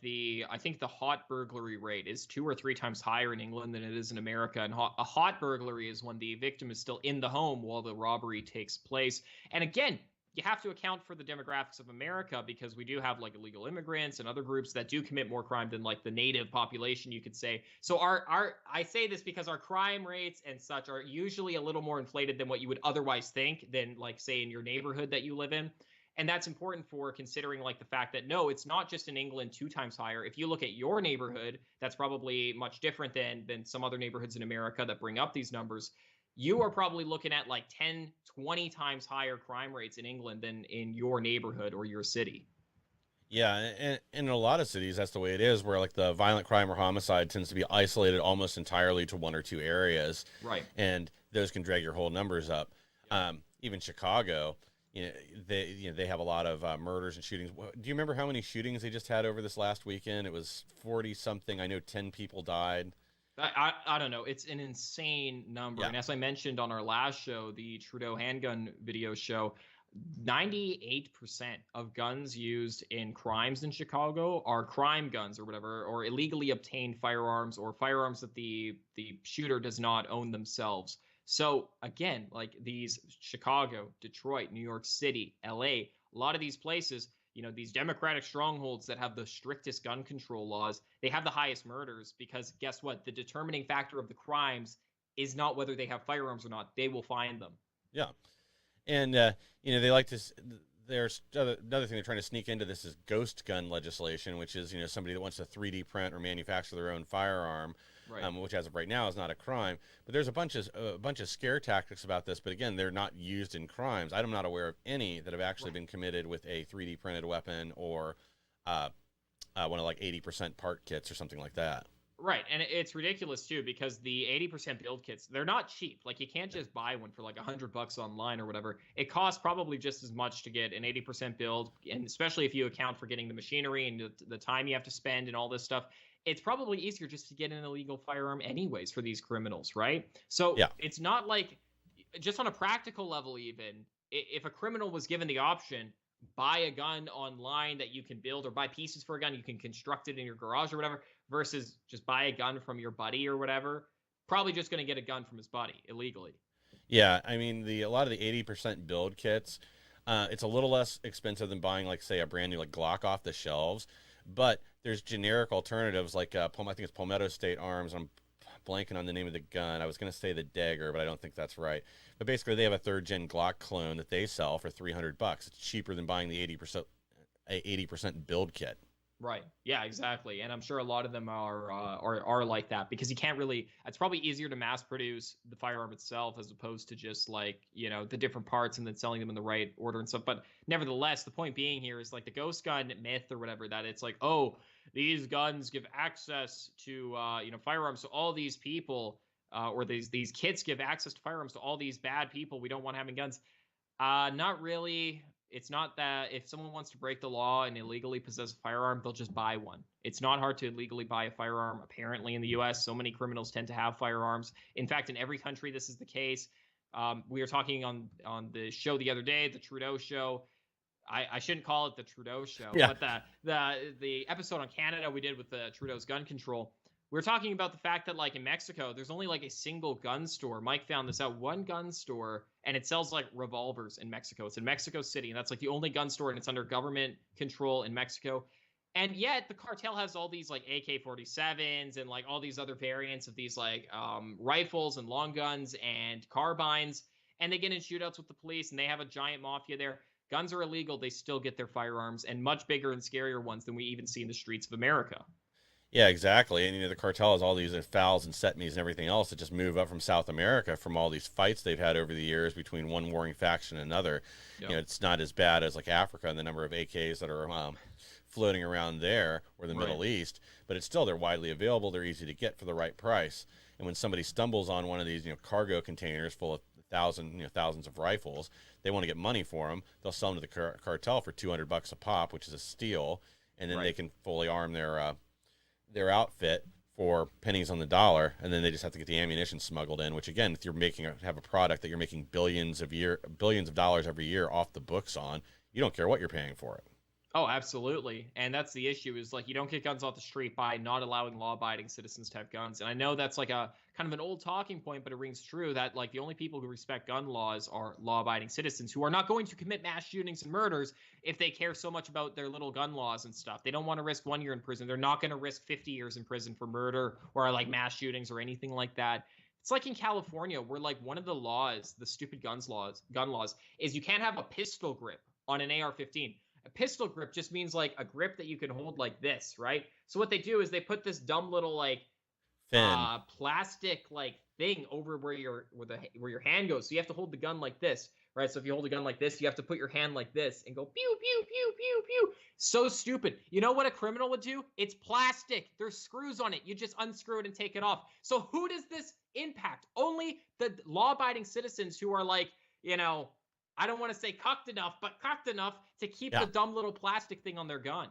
think the hot burglary rate is 2 or 3 times higher in England than it is in America. And a hot burglary is when the victim is still in the home while the robbery takes place. And again, you have to account for the demographics of America because we do have illegal immigrants and other groups that do commit more crime than the native population, you could say. So I say this because our crime rates and such are usually a little more inflated than what you would otherwise think than say in your neighborhood that you live in. And that's important for considering the fact that, no, it's not just in England 2 times higher. If you look at your neighborhood, that's probably much different than some other neighborhoods in America that bring up these numbers. You are probably looking at 10, 20 times higher crime rates in England than in your neighborhood or your city. Yeah, and in a lot of cities, that's the way it is, where the violent crime or homicide tends to be isolated almost entirely to 1 or 2 areas. Right. And those can drag your whole numbers up. Even Chicago, they have a lot of murders and shootings. Do you remember how many shootings they just had over this last weekend? It was 40 something. I know 10 people died. I don't know. It's an insane number. Yeah. And as I mentioned on our last show, the Trudeau handgun video show, 98% of guns used in crimes in Chicago are crime guns or whatever, or illegally obtained firearms or firearms that the shooter does not own themselves. So again, these Chicago, Detroit, New York City, LA, a lot of these places, these democratic strongholds that have the strictest gun control laws, they have the highest murders because guess what? The determining factor of the crimes is not whether they have firearms or not. They will find them. Yeah. And, they like to, there's another thing they're trying to sneak into this is ghost gun legislation, which is, somebody that wants to 3D print or manufacture their own firearm. Right. Which as of right now is not a crime, but there's a bunch of scare tactics about this. But again, they're not used in crimes. I'm not aware of any that have actually been committed with a 3D printed weapon or one of 80% part kits or something like that. Right, and it's ridiculous too because the 80% build kits, they're not cheap. You can't just buy one for $100 online or whatever. It costs probably just as much to get an 80% build, and especially if you account for getting the machinery and the time you have to spend and all this stuff. It's probably easier just to get an illegal firearm anyways for these criminals, right? So It's not just on a practical level, even if a criminal was given the option, buy a gun online that you can build or buy pieces for a gun, you can construct it in your garage or whatever, versus just buy a gun from your buddy or whatever, probably just going to get a gun from his buddy illegally. Yeah, I mean, a lot of the 80% build kits, it's a little less expensive than buying, say, a brand new Glock off the shelves, but there's generic alternatives I think it's Palmetto State Arms. I'm blanking on the name of the gun. I was going to say the Dagger, but I don't think that's right. But basically, they have a 3rd-gen Glock clone that they sell for $300. It's cheaper than buying the 80% build kit. Right. Yeah, exactly. And I'm sure a lot of them are like that because you can't really. It's probably easier to mass produce the firearm itself as opposed to just like the different parts and then selling them in the right order and stuff. But nevertheless, the point being here is like the ghost gun myth or whatever, that it's like, oh, these guns give access to firearms to all these people, or these kids give access to firearms to all these bad people. We don't want having guns. Not really. It's not that if someone wants to break the law and illegally possess a firearm, they'll just buy one. It's not hard to illegally buy a firearm, apparently, in the US. So many criminals tend to have firearms. In fact, in every country, this is the case. We were talking on the show the other day, the Trudeau show. I shouldn't call it the Trudeau show, Yeah. but the episode on Canada we did with the Trudeau's gun control. We're talking about the fact that, like, in Mexico, there's only like a single gun store. Mike found this out. One gun store, and it sells like revolvers in Mexico. It's in Mexico City, and that's like the only gun store, and it's under government control in Mexico. And yet the cartel has all these like AK-47s and like all these other variants of these like rifles and long guns and carbines, and they get in shootouts with the police, and they have a giant mafia there. Guns are illegal. They still get their firearms, and much bigger and scarier ones than we even see in the streets of America. Yeah, exactly. And the cartel has all these FALs and SETMEs and everything else that just move up from South America from all these fights they've had over the years between one warring faction and another. Yep. It's not as bad as like Africa and the number of AKs that are floating around there, or the Middle East, but it's still, they're widely available. They're easy to get for the right price. And when somebody stumbles on one of these cargo containers full of thousands of rifles, they want to get money for them. They'll sell them to the cartel for $200 a pop, which is a steal, and then they can fully arm their outfit for pennies on the dollar, and then they just have to get the ammunition smuggled in. Which again, if you're have a product that you're making billions of dollars every year off the books on, you don't care what you're paying for it. Oh, absolutely. And that's the issue, is like you don't get guns off the street by not allowing law-abiding citizens to have guns. And I know that's like a kind of an old talking point, but it rings true that like the only people who respect gun laws are law-abiding citizens who are not going to commit mass shootings and murders if they care so much about their little gun laws and stuff. They don't want to risk 1 year in prison. They're not going to risk 50 years in prison for murder or like mass shootings or anything like that. It's like in California, where like one of the laws, the stupid gun laws, is you can't have a pistol grip on an AR-15. A pistol grip just means like a grip that you can hold like this, right? So what they do is they put this dumb little like plastic like thing over where your hand goes. So you have to hold the gun like this, right? So if you hold a gun like this, you have to put your hand like this and go pew pew pew pew pew. So stupid. You know what a criminal would do? It's plastic. There's screws on it. You just unscrew it and take it off. So who does this impact? Only the law-abiding citizens who are like, I don't want to say cucked enough, but cucked enough to keep the dumb little plastic thing on their gun.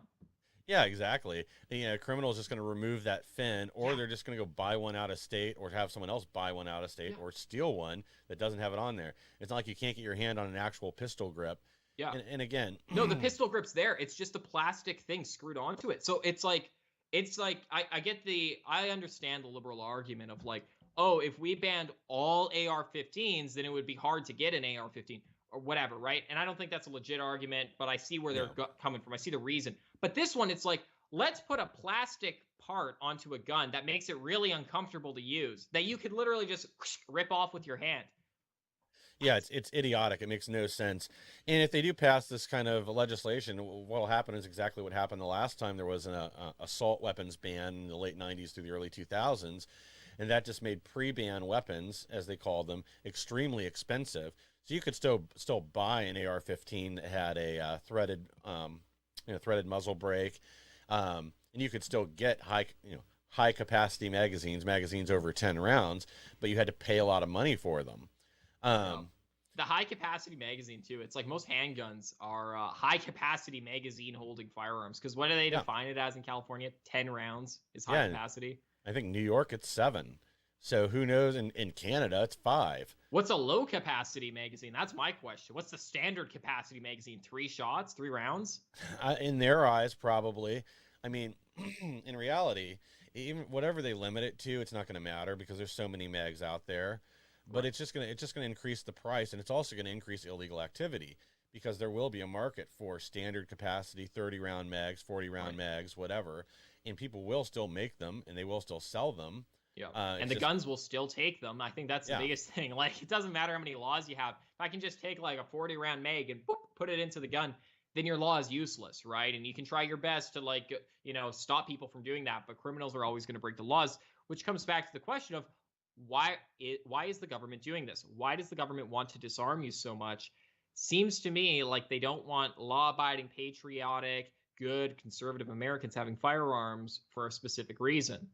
Yeah, exactly. A criminal is just going to remove that fin, or they're just going to go buy one out of state, or have someone else buy one out of state, or steal one that doesn't have it on there. It's not like you can't get your hand on an actual pistol grip. Yeah. And again, no, the pistol grip's there. It's just a plastic thing screwed onto it. So it's like I understand the liberal argument of like, oh, if we banned all AR-15s, then it would be hard to get an AR-15. Or whatever, right? And I don't think that's a legit argument, but I see where they're coming from. I see the reason. But this one, it's like, let's put a plastic part onto a gun that makes it really uncomfortable to use, that you could literally just rip off with your hand. Yeah, it's idiotic. It makes no sense. And if they do pass this kind of legislation, what'll happen is exactly what happened the last time there was an assault weapons ban in the late 90s through the early 2000s. And that just made pre-ban weapons, as they called them, extremely expensive. So you could still buy an AR-15 that had a threaded muzzle brake, and you could still get high capacity magazines over 10 rounds, but you had to pay a lot of money for them. The high capacity magazine too. It's like most handguns are high capacity magazine holding firearms, because what do they define it as in California? 10 rounds is high capacity. I think New York it's 7. So who knows? In Canada, it's 5. What's a low capacity magazine? That's my question. What's the standard capacity magazine? 3 shots, 3 rounds? In their eyes, probably. I mean, in reality, even whatever they limit it to, it's not going to matter because there's so many mags out there. But it's just going to increase the price, and it's also going to increase illegal activity because there will be a market for standard capacity 30-round mags, 40-round mags, whatever, and people will still make them and they will still sell them. Yeah, and the guns will still take them. I think that's the biggest thing. Like, it doesn't matter how many laws you have. If I can just take like a 40-round mag and boop, put it into the gun, then your law is useless, right? And you can try your best to like, stop people from doing that, but criminals are always going to break the laws, which comes back to the question of why is the government doing this? Why does the government want to disarm you so much? Seems to me like they don't want law-abiding, patriotic, good, conservative Americans having firearms for a specific reason.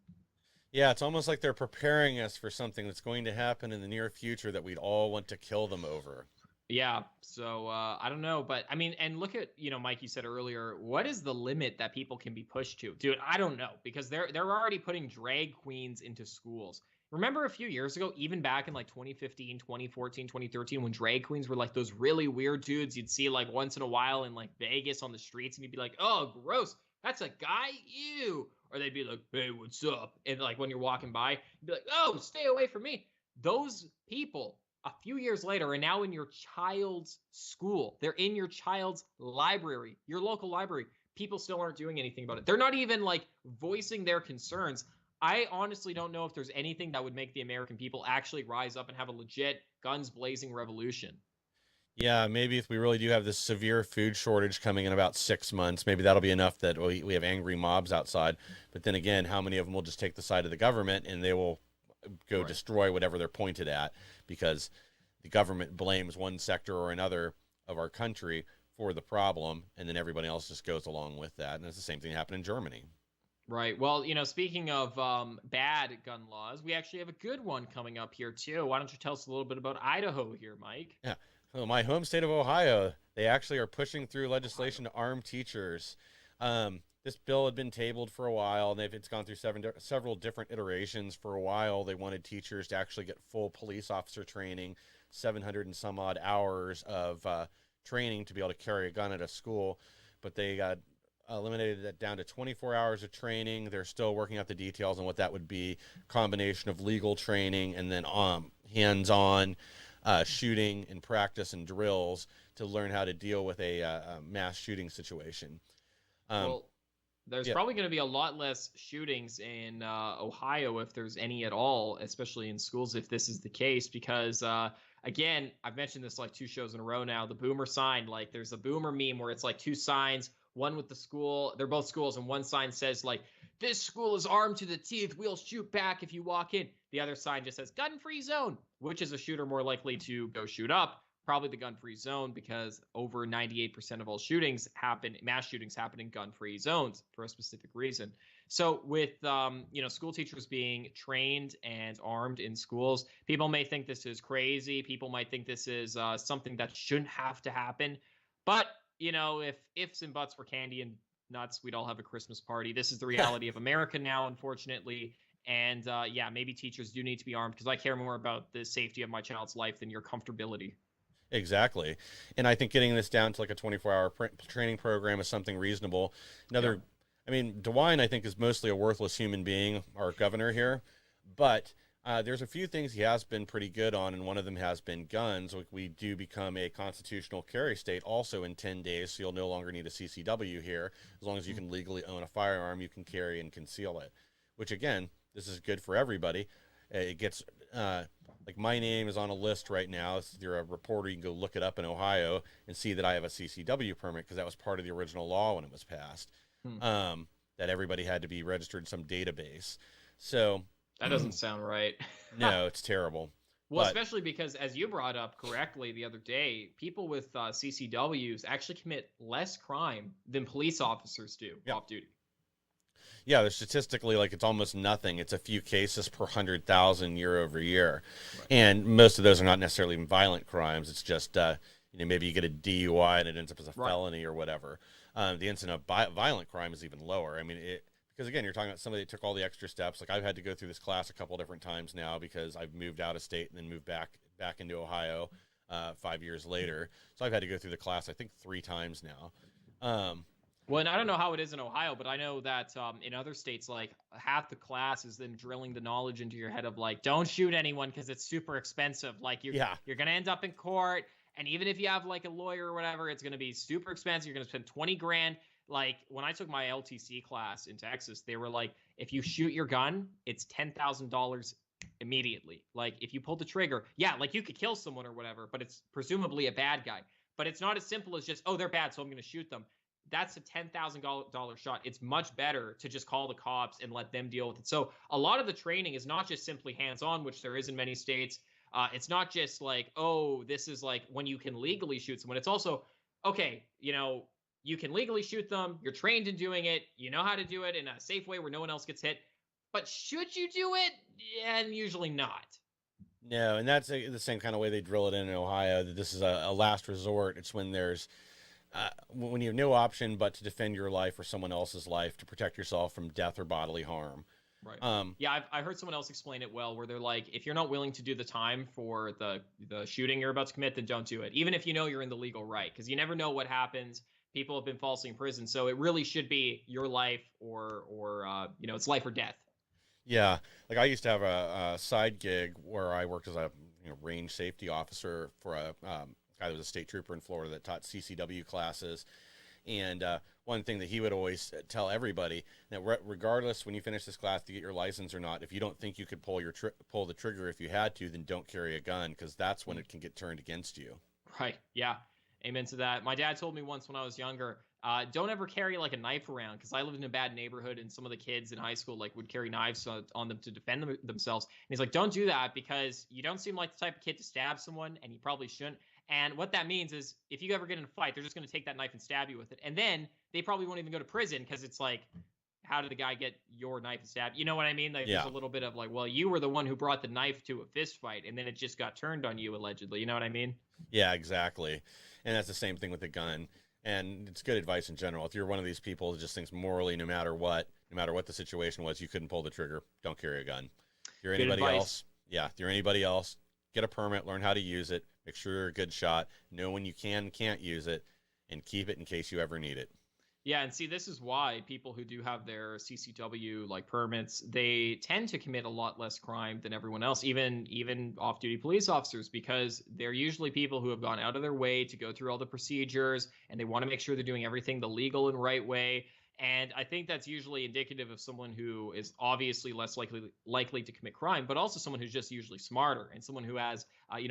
Yeah, it's almost like they're preparing us for something that's going to happen in the near future that we'd all want to kill them over. Yeah, so I don't know, but I mean, and look at, Mike, you said earlier, what is the limit that people can be pushed to? Dude, I don't know, because they're already putting drag queens into schools. Remember a few years ago, even back in like 2015, 2014, 2013, when drag queens were like those really weird dudes you'd see like once in a while in like Vegas on the streets, and you'd be like, oh, gross, that's a guy, ew. Or they'd be like, hey, what's up? And like when you're walking by, you'd be like, oh, stay away from me. Those people, a few years later, are now in your child's school. They're in your child's library, your local library. People still aren't doing anything about it. They're not even like voicing their concerns. I honestly don't know if there's anything that would make the American people actually rise up and have a legit guns blazing revolution. Yeah, maybe if we really do have this severe food shortage coming in about 6 months, maybe that'll be enough that we have angry mobs outside. But then again, how many of them will just take the side of the government and they will go destroy whatever they're pointed at, because the government blames one sector or another of our country for the problem, and then everybody else just goes along with that. And it's the same thing happened in Germany. Right. Well, speaking of bad gun laws, we actually have a good one coming up here, too. Why don't you tell us a little bit about Idaho here, Mike? Yeah. Well, my home state of Ohio, they actually are pushing through legislation to arm teachers. This bill had been tabled for a while, and it's gone through several different iterations. For a while, they wanted teachers to actually get full police officer training, 700 and some odd hours of training to be able to carry a gun at a school, but they got eliminated that down to 24 hours of training. They're still working out the details on what that would be, combination of legal training and then hands-on shooting and practice and drills to learn how to deal with a mass shooting situation. Well, there's probably going to be a lot less shootings in Ohio, if there's any at all, especially in schools, if this is the case, because again, I've mentioned this like 2 shows in a row now, the boomer sign. Like there's a boomer meme where it's like 2 signs, one with the school, they're both schools, and one sign says like, this school is armed to the teeth, we'll shoot back if you walk in. The other sign just says gun-free zone. Which is a shooter more likely to go shoot up? Probably the gun-free zone, because over 98% of all mass shootings happen in gun-free zones for a specific reason. So with school teachers being trained and armed in schools, people may think this is crazy. People might think this is something that shouldn't have to happen. But if ifs and buts were candy and nuts, we'd all have a Christmas party. This is the reality of America now, unfortunately. And maybe teachers do need to be armed, because I care more about the safety of my child's life than your comfortability. Exactly. And I think getting this down to like a 24-hour training program is something reasonable. I mean, DeWine, I think, is mostly a worthless human being, our governor here. But there's a few things he has been pretty good on, and one of them has been guns. We do become a constitutional carry state also in 10 days, so you'll no longer need a CCW here. As long as you can legally own a firearm, you can carry and conceal it, which, again, this is good for everybody. It gets, like my name is on a list right now. If you're a reporter, you can go look it up in Ohio and see that I have a CCW permit, because that was part of the original law when it was passed, that everybody had to be registered in some database. So that doesn't sound right. No, it's terrible. Well, especially because, as you brought up correctly the other day, people with CCWs actually commit less crime than police officers do off duty. Yeah, they're statistically, like, it's almost nothing. It's a few cases per 100,000 year over year. Right. And most of those are not necessarily violent crimes. It's just, maybe you get a DUI and it ends up as a felony or whatever. The incident of violent crime is even lower. I mean, because, again, you're talking about somebody that took all the extra steps. Like, I've had to go through this class a couple different times now, because I've moved out of state and then moved back into Ohio 5 years later. So I've had to go through the class, I think, 3 times now. Well, and I don't know how it is in Ohio, but I know that in other states, like, half the class is then drilling the knowledge into your head of, like, don't shoot anyone because it's super expensive. Like, you're going to end up in court. And even if you have, like, a lawyer or whatever, it's going to be super expensive. You're going to spend $20,000. Like, when I took my LTC class in Texas, they were like, if you shoot your gun, it's $10,000 immediately. Like, if you pull the trigger, like, you could kill someone or whatever, but it's presumably a bad guy. But it's not as simple as just, oh, they're bad, so I'm going to shoot them. That's a $10,000 shot. It's much better to just call the cops and let them deal with it. So a lot of the training is not just simply hands-on, which there is in many states. It's not just like, oh, this is like when you can legally shoot someone. It's also, okay, you can legally shoot them. You're trained in doing it. You know how to do it in a safe way where no one else gets hit. But should you do it? And usually not. No, and that's the same kind of way they drill it in Ohio, that this is a last resort. It's when there's when you have no option but to defend your life or someone else's life to protect yourself from death or bodily harm. Right. Yeah, I heard someone else explain it well, where they're like, if you're not willing to do the time for the shooting you're about to commit, then don't do it, even if you know you're in the legal right, because you never know what happens. People have been falsely imprisoned, so it really should be your life or it's life or death. Yeah, like I used to have a side gig where I worked as a range safety officer for a guy that was a state trooper in Florida that taught CCW classes. And one thing that he would always tell everybody, that regardless when you finish this class to get your license or not, if you don't think you could pull the trigger if you had to, then don't carry a gun, because that's when it can get turned against you. Right. Yeah. Amen to that. My dad told me once when I was younger, don't ever carry like a knife around, because I lived in a bad neighborhood and some of the kids in high school like would carry knives on them to defend themselves. And he's like, don't do that, because you don't seem like the type of kid to stab someone, and you probably shouldn't. And what that means is if you ever get in a fight, they're just going to take that knife and stab you with it. And then they probably won't even go to prison, because it's like, how did the guy get your knife and stab? You know what I mean? Like, yeah. There's a little bit of like, well, you were the one who brought the knife to a fist fight, and then it just got turned on you, allegedly. You know what I mean? Yeah, exactly. And that's the same thing with the gun. And it's good advice in general. If you're one of these people that just thinks morally, no matter what the situation was, you couldn't pull the trigger, don't carry a gun. If you're anybody else, if you're anybody else, get a permit, learn how to use it, make sure you're a good shot, know when you can and can't use it, and keep it in case you ever need it. Yeah, and see, this is why people who do have their CCW like permits, they tend to commit a lot less crime than everyone else, even off-duty police officers, because they're usually people who have gone out of their way to go through all the procedures, and they want to make sure they're doing everything the legal and right way. And I think that's usually indicative of someone who is obviously less likely to commit crime, but also someone who's just usually smarter, and someone who has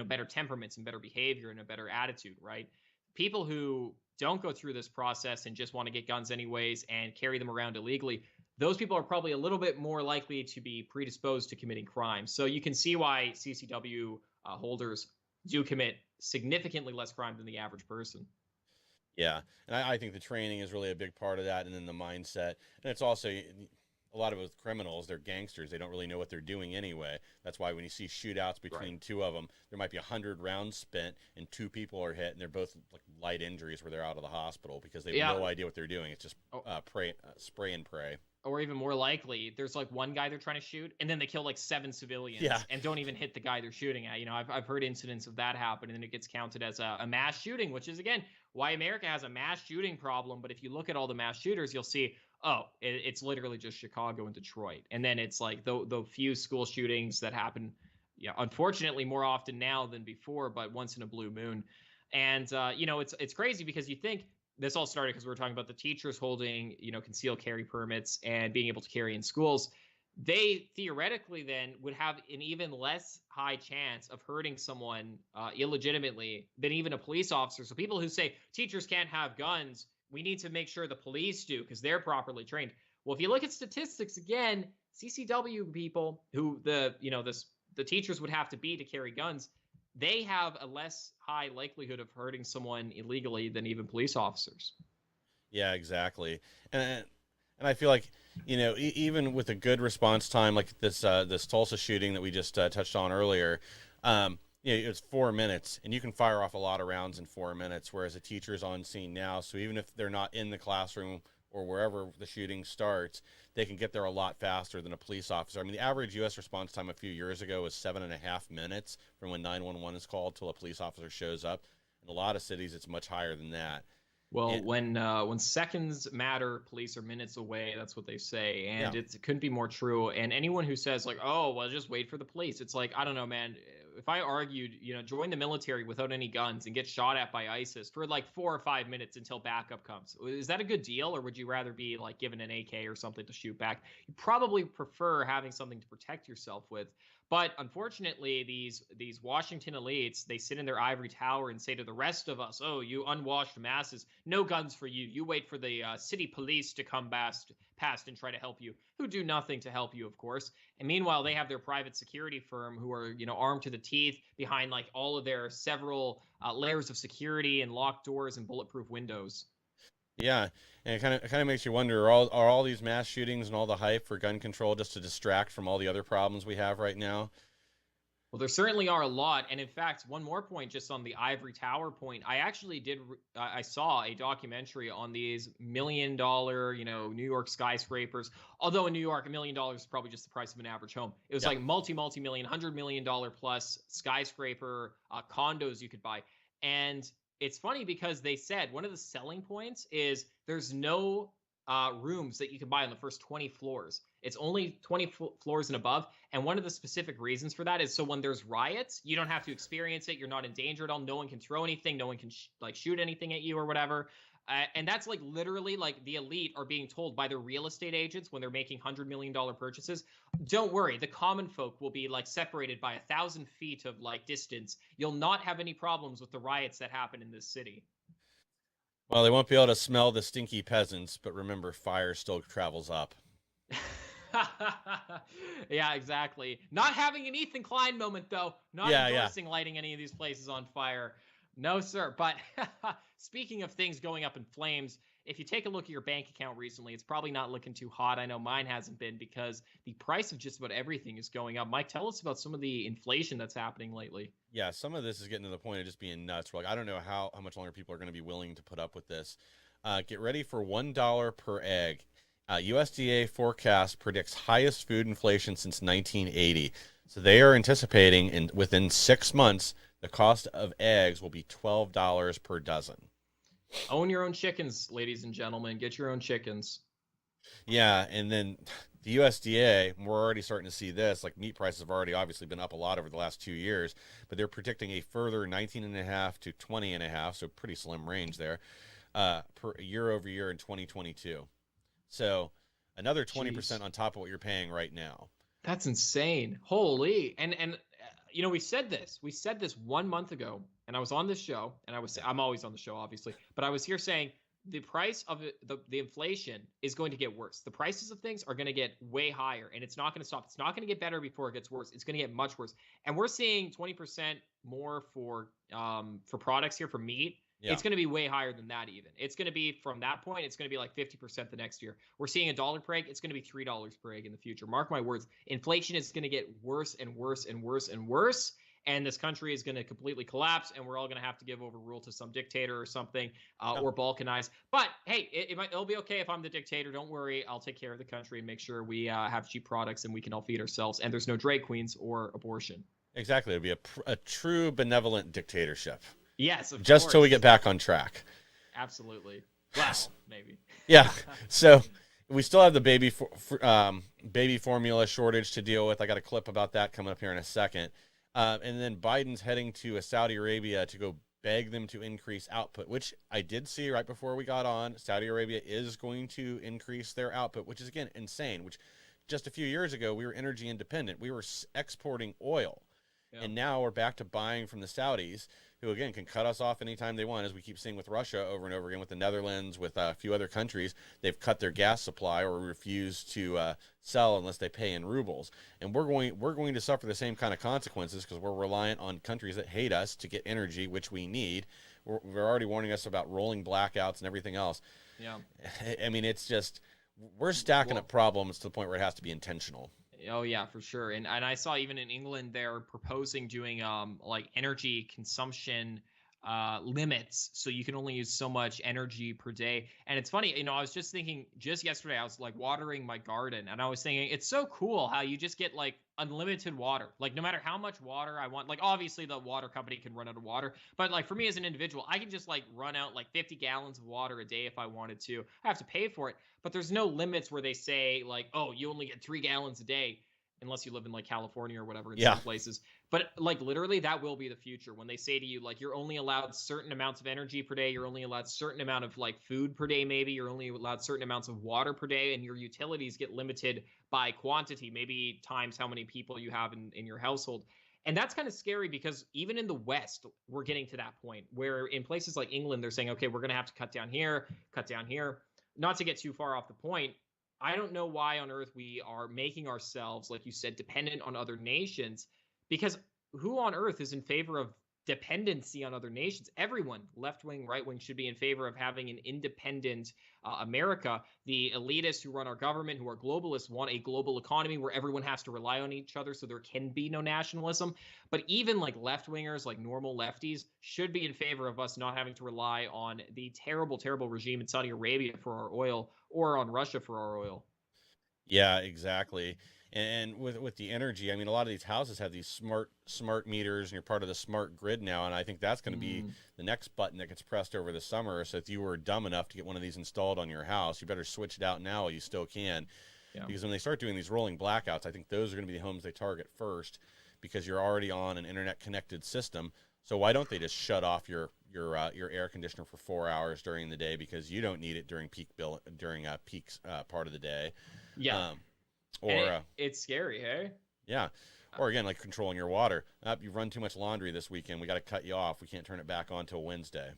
better temperaments and better behavior and a better attitude, right? People who don't go through this process and just want to get guns anyways and carry them around illegally, those people are probably a little bit more likely to be predisposed to committing crime. So you can see why CCW holders do commit significantly less crime than the average person. Yeah, and I think the training is really a big part of that, and then the mindset. And it's also a lot of it with criminals, they're gangsters. They don't really know what they're doing anyway. That's why when you see shootouts between two of them, there might be 100 rounds spent and 2 people are hit, and they're both like light injuries where they're out of the hospital because they have no idea what they're doing. It's just spray and pray. Or even more likely, there's like one guy they're trying to shoot, and then they kill like 7 civilians and don't even hit the guy they're shooting at. I've heard incidents of that happen, and then it gets counted as a mass shooting, which is, again, why America has a mass shooting problem. But if you look at all the mass shooters, you'll see, it's literally just Chicago and Detroit. And then it's like the few school shootings that happen, unfortunately more often now than before, but once in a blue moon. And, it's crazy because you think this all started because we were talking about the teachers holding, concealed carry permits and being able to carry in schools. They theoretically then would have an even less high chance of hurting someone illegitimately than even a police officer. So people who say teachers can't have guns, we need to make sure the police do because they're properly trained. Well, if you look at statistics again, CCW people who the teachers would have to be to carry guns, they have a less high likelihood of hurting someone illegally than even police officers. Yeah, exactly. And I feel like, even with a good response time like this Tulsa shooting that we just touched on earlier, it's 4 minutes, and you can fire off a lot of rounds in 4 minutes, whereas a teacher's on scene now. So even if they're not in the classroom or wherever the shooting starts, they can get there a lot faster than a police officer. I mean, the average U.S. response time a few years ago was 7.5 minutes from when 911 is called till a police officer shows up. In a lot of cities, it's much higher than that. Well, when seconds matter, police are minutes away. That's what they say, and it couldn't be more true. And anyone who says like, "Oh, well, just wait for the police," it's like, I don't know, man. if I argued, join the military without any guns and get shot at by ISIS for like 4 or 5 minutes until backup comes, is that a good deal, or would you rather be like given an AK or something to shoot back? You probably prefer having something to protect yourself with. But unfortunately, these Washington elites, they sit in their ivory tower and say to the rest of us, "Oh, you unwashed masses, no guns for you. You wait for the city police to come past and try to help you," who do nothing to help you, of course. And meanwhile, they have their private security firm who are, armed to the teeth behind like all of their several layers of security and locked doors and bulletproof windows. Yeah, and it kind of makes you wonder: are all these mass shootings and all the hype for gun control just to distract from all the other problems we have right now? Well, there certainly are a lot. And in fact, one more point just on the ivory tower point. I actually I saw a documentary on these $1 million, New York skyscrapers. Although in New York, $1 million is probably just the price of an average home. It was like multi-million, $100 million plus skyscraper condos you could buy. And it's funny because they said one of the selling points is there's no rooms that you can buy on the first 20 floors. It's only 20 floors and above. And one of the specific reasons for that is so when there's riots, you don't have to experience it. You're not in danger at all. No one can throw anything. No one can shoot anything at you or whatever. And that's like literally like the elite are being told by their real estate agents when they're making $100 million purchases. Don't worry, the common folk will be like separated by 1,000 feet of like distance. You'll not have any problems with the riots that happen in this city. Well, they won't be able to smell the stinky peasants, but remember, fire still travels up. Yeah, exactly. Not having an Ethan Klein moment, though. Not endorsing lighting any of these places on fire. No, sir. But speaking of things going up in flames, if you take a look at your bank account recently, it's probably not looking too hot. I know mine hasn't been because the price of just about everything is going up. Mike, tell us about some of the inflation that's happening lately. Yeah, some of this is getting to the point of just being nuts. We're like, I don't know how much longer people are going to be willing to put up with this. Get ready for $1 per egg. USDA forecast predicts highest food inflation since 1980. So they are anticipating within 6 months, the cost of eggs will be $12 per dozen. Own your own chickens, ladies and gentlemen. Get your own chickens. Yeah, and then the USDA, we're already starting to see this. Like meat prices have already obviously been up a lot over the last 2 years, but they're predicting a further 19.5 to 20.5, so pretty slim range there, per year over year in 2022. So another 20% on top of what you're paying right now. That's insane. Holy. And we said this 1 month ago, and I was on this show, and I'm always on the show, obviously, but I was here saying the price of the inflation is going to get worse. The prices of things are going to get way higher, and it's not going to stop. It's not going to get better before it gets worse. It's going to get much worse. And we're seeing 20% more for products here for meat. Yeah. It's going to be way higher than that even. It's going to be, from that point, it's going to be like 50% the next year. We're seeing $1 per egg. It's going to be $3 per egg in the future. Mark my words. Inflation is going to get worse and worse and worse and worse. And this country is going to completely collapse, and we're all going to have to give over rule to some dictator or something, or balkanize. But hey, it'll be okay if I'm the dictator. Don't worry. I'll take care of the country and make sure we have cheap products and we can all feed ourselves. And there's no drag queens or abortion. Exactly. It'll be a true benevolent dictatorship. Yes, of just course. Till we get back on track. Absolutely. Well, maybe. Yeah. So we still have the baby formula shortage to deal with. I got a clip about that coming up here in a second. And then Biden's heading to Saudi Arabia to go beg them to increase output, which I did see right before we got on. Saudi Arabia is going to increase their output, which is, again, insane, which just a few years ago, we were energy independent. We were exporting oil. Yeah. And now we're back to buying from the Saudis, who, again, can cut us off anytime they want, as we keep seeing with Russia over and over again, with the Netherlands, with a few other countries. They've cut their gas supply or refuse to sell unless they pay in rubles. And we're going to suffer the same kind of consequences because we're reliant on countries that hate us to get energy, which we need. They're already warning us about rolling blackouts and everything else. Yeah. I mean, it's just, we're stacking up problems to the point where it has to be intentional. Oh yeah, for sure. And I saw even in England they're proposing doing like energy consumption limits, so you can only use so much energy per day. And it's funny, I was just thinking just yesterday, I was like watering my garden, and I was thinking it's so cool how you just get like unlimited water. Like no matter how much water I want, like obviously the water company can run out of water, but like for me as an individual, I can just like run out like 50 gallons of water a day if I wanted to. I have to pay for it, but there's no limits where they say like, oh, you only get 3 gallons a day. unless you live in like California or whatever in Yeah. some places. But like literally that will be the future when they say to you, like, you're only allowed certain amounts of energy per day. You're only allowed certain amount of like food per day. Maybe you're only allowed certain amounts of water per day, and your utilities get limited by quantity, maybe times how many people you have in your household. And that's kind of scary because even in the West, we're getting to that point where in places like England, they're saying, okay, we're going to have to cut down here, cut down here. Not to get too far off the point, I don't know why on earth we are making ourselves, like you said, dependent on other nations, because who on earth is in favor of dependency on other nations? Everyone, left wing, right wing, should be in favor of having an independent America. The elitists who run our government, who are globalists, want a global economy where everyone has to rely on each other so there can be no nationalism. But even like left wingers, like normal lefties, should be in favor of us not having to rely on the terrible, terrible regime in Saudi Arabia for our oil or on Russia for our oil. Yeah, exactly. And with the energy, I mean, a lot of these houses have these smart meters, and you're part of the smart grid now. And I think that's going to be the next button that gets pressed over the summer. So if you were dumb enough to get one of these installed on your house, you better switch it out now while you still can. Yeah. Because when they start doing these rolling blackouts, I think those are going to be the homes they target first, because you're already on an internet connected system. So why don't they just shut off your air conditioner for 4 hours during the day, because you don't need it during peak part of the day. Yeah. Or it's scary, hey? Yeah. Or again, like controlling your water. You've run too much laundry this weekend. We got to cut you off. We can't turn it back on till Wednesday.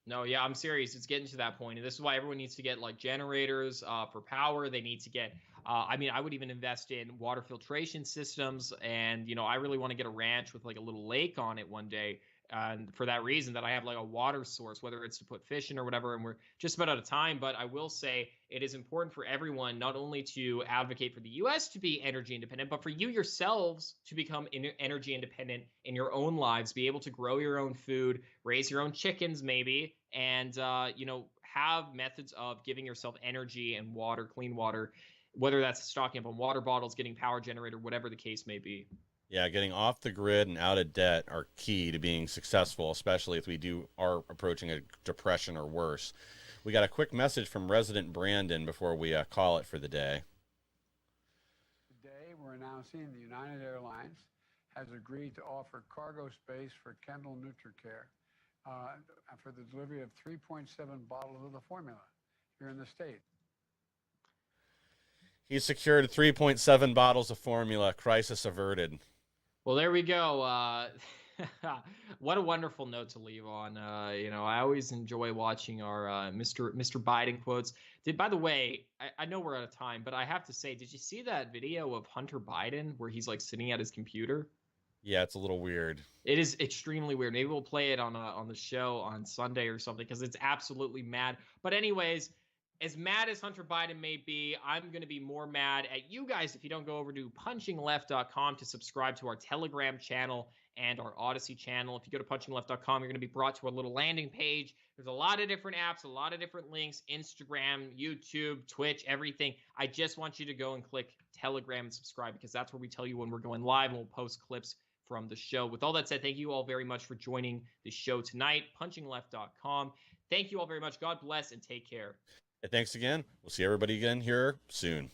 No, yeah, I'm serious. It's getting to that point. And this is why everyone needs to get like generators for power. They need to get, I mean, I would even invest in water filtration systems. And, you know, I really want to get a ranch with like a little lake on it one day. And for that reason, that I have like a water source, whether it's to put fish in or whatever. And we're just about out of time. But I will say it is important for everyone not only to advocate for the U.S. to be energy independent, but for you yourselves to become energy independent in your own lives, be able to grow your own food, raise your own chickens maybe, and, you know, have methods of giving yourself energy and water, clean water, whether that's stocking up on water bottles, getting power generator, whatever the case may be. Yeah, getting off the grid and out of debt are key to being successful, especially if we are approaching a depression or worse. We got a quick message from resident Brandon before we call it for the day. Today, we're announcing the United Airlines has agreed to offer cargo space for Kendall NutriCare for the delivery of 3.7 bottles of the formula here in the state. He secured 3.7 bottles of formula. Crisis averted. Well, there we go. What a wonderful note to leave on. You know, I always enjoy watching our Mr. Biden quotes. By the way, I know we're out of time, but I have to say, did you see that video of Hunter Biden where he's like sitting at his computer? Yeah, it's a little weird. It is extremely weird. Maybe we'll play it on the show on Sunday or something, because it's absolutely mad. But anyways, as mad as Hunter Biden may be, I'm going to be more mad at you guys if you don't go over to punchingleft.com to subscribe to our Telegram channel and our Odyssey channel. If you go to punchingleft.com, you're going to be brought to a little landing page. There's a lot of different apps, a lot of different links, Instagram, YouTube, Twitch, everything. I just want you to go and click Telegram and subscribe, because that's where we tell you when we're going live, and we'll post clips from the show. With all that said, thank you all very much for joining the show tonight. punchingleft.com. Thank you all very much. God bless and take care. And thanks again. We'll see everybody again here soon.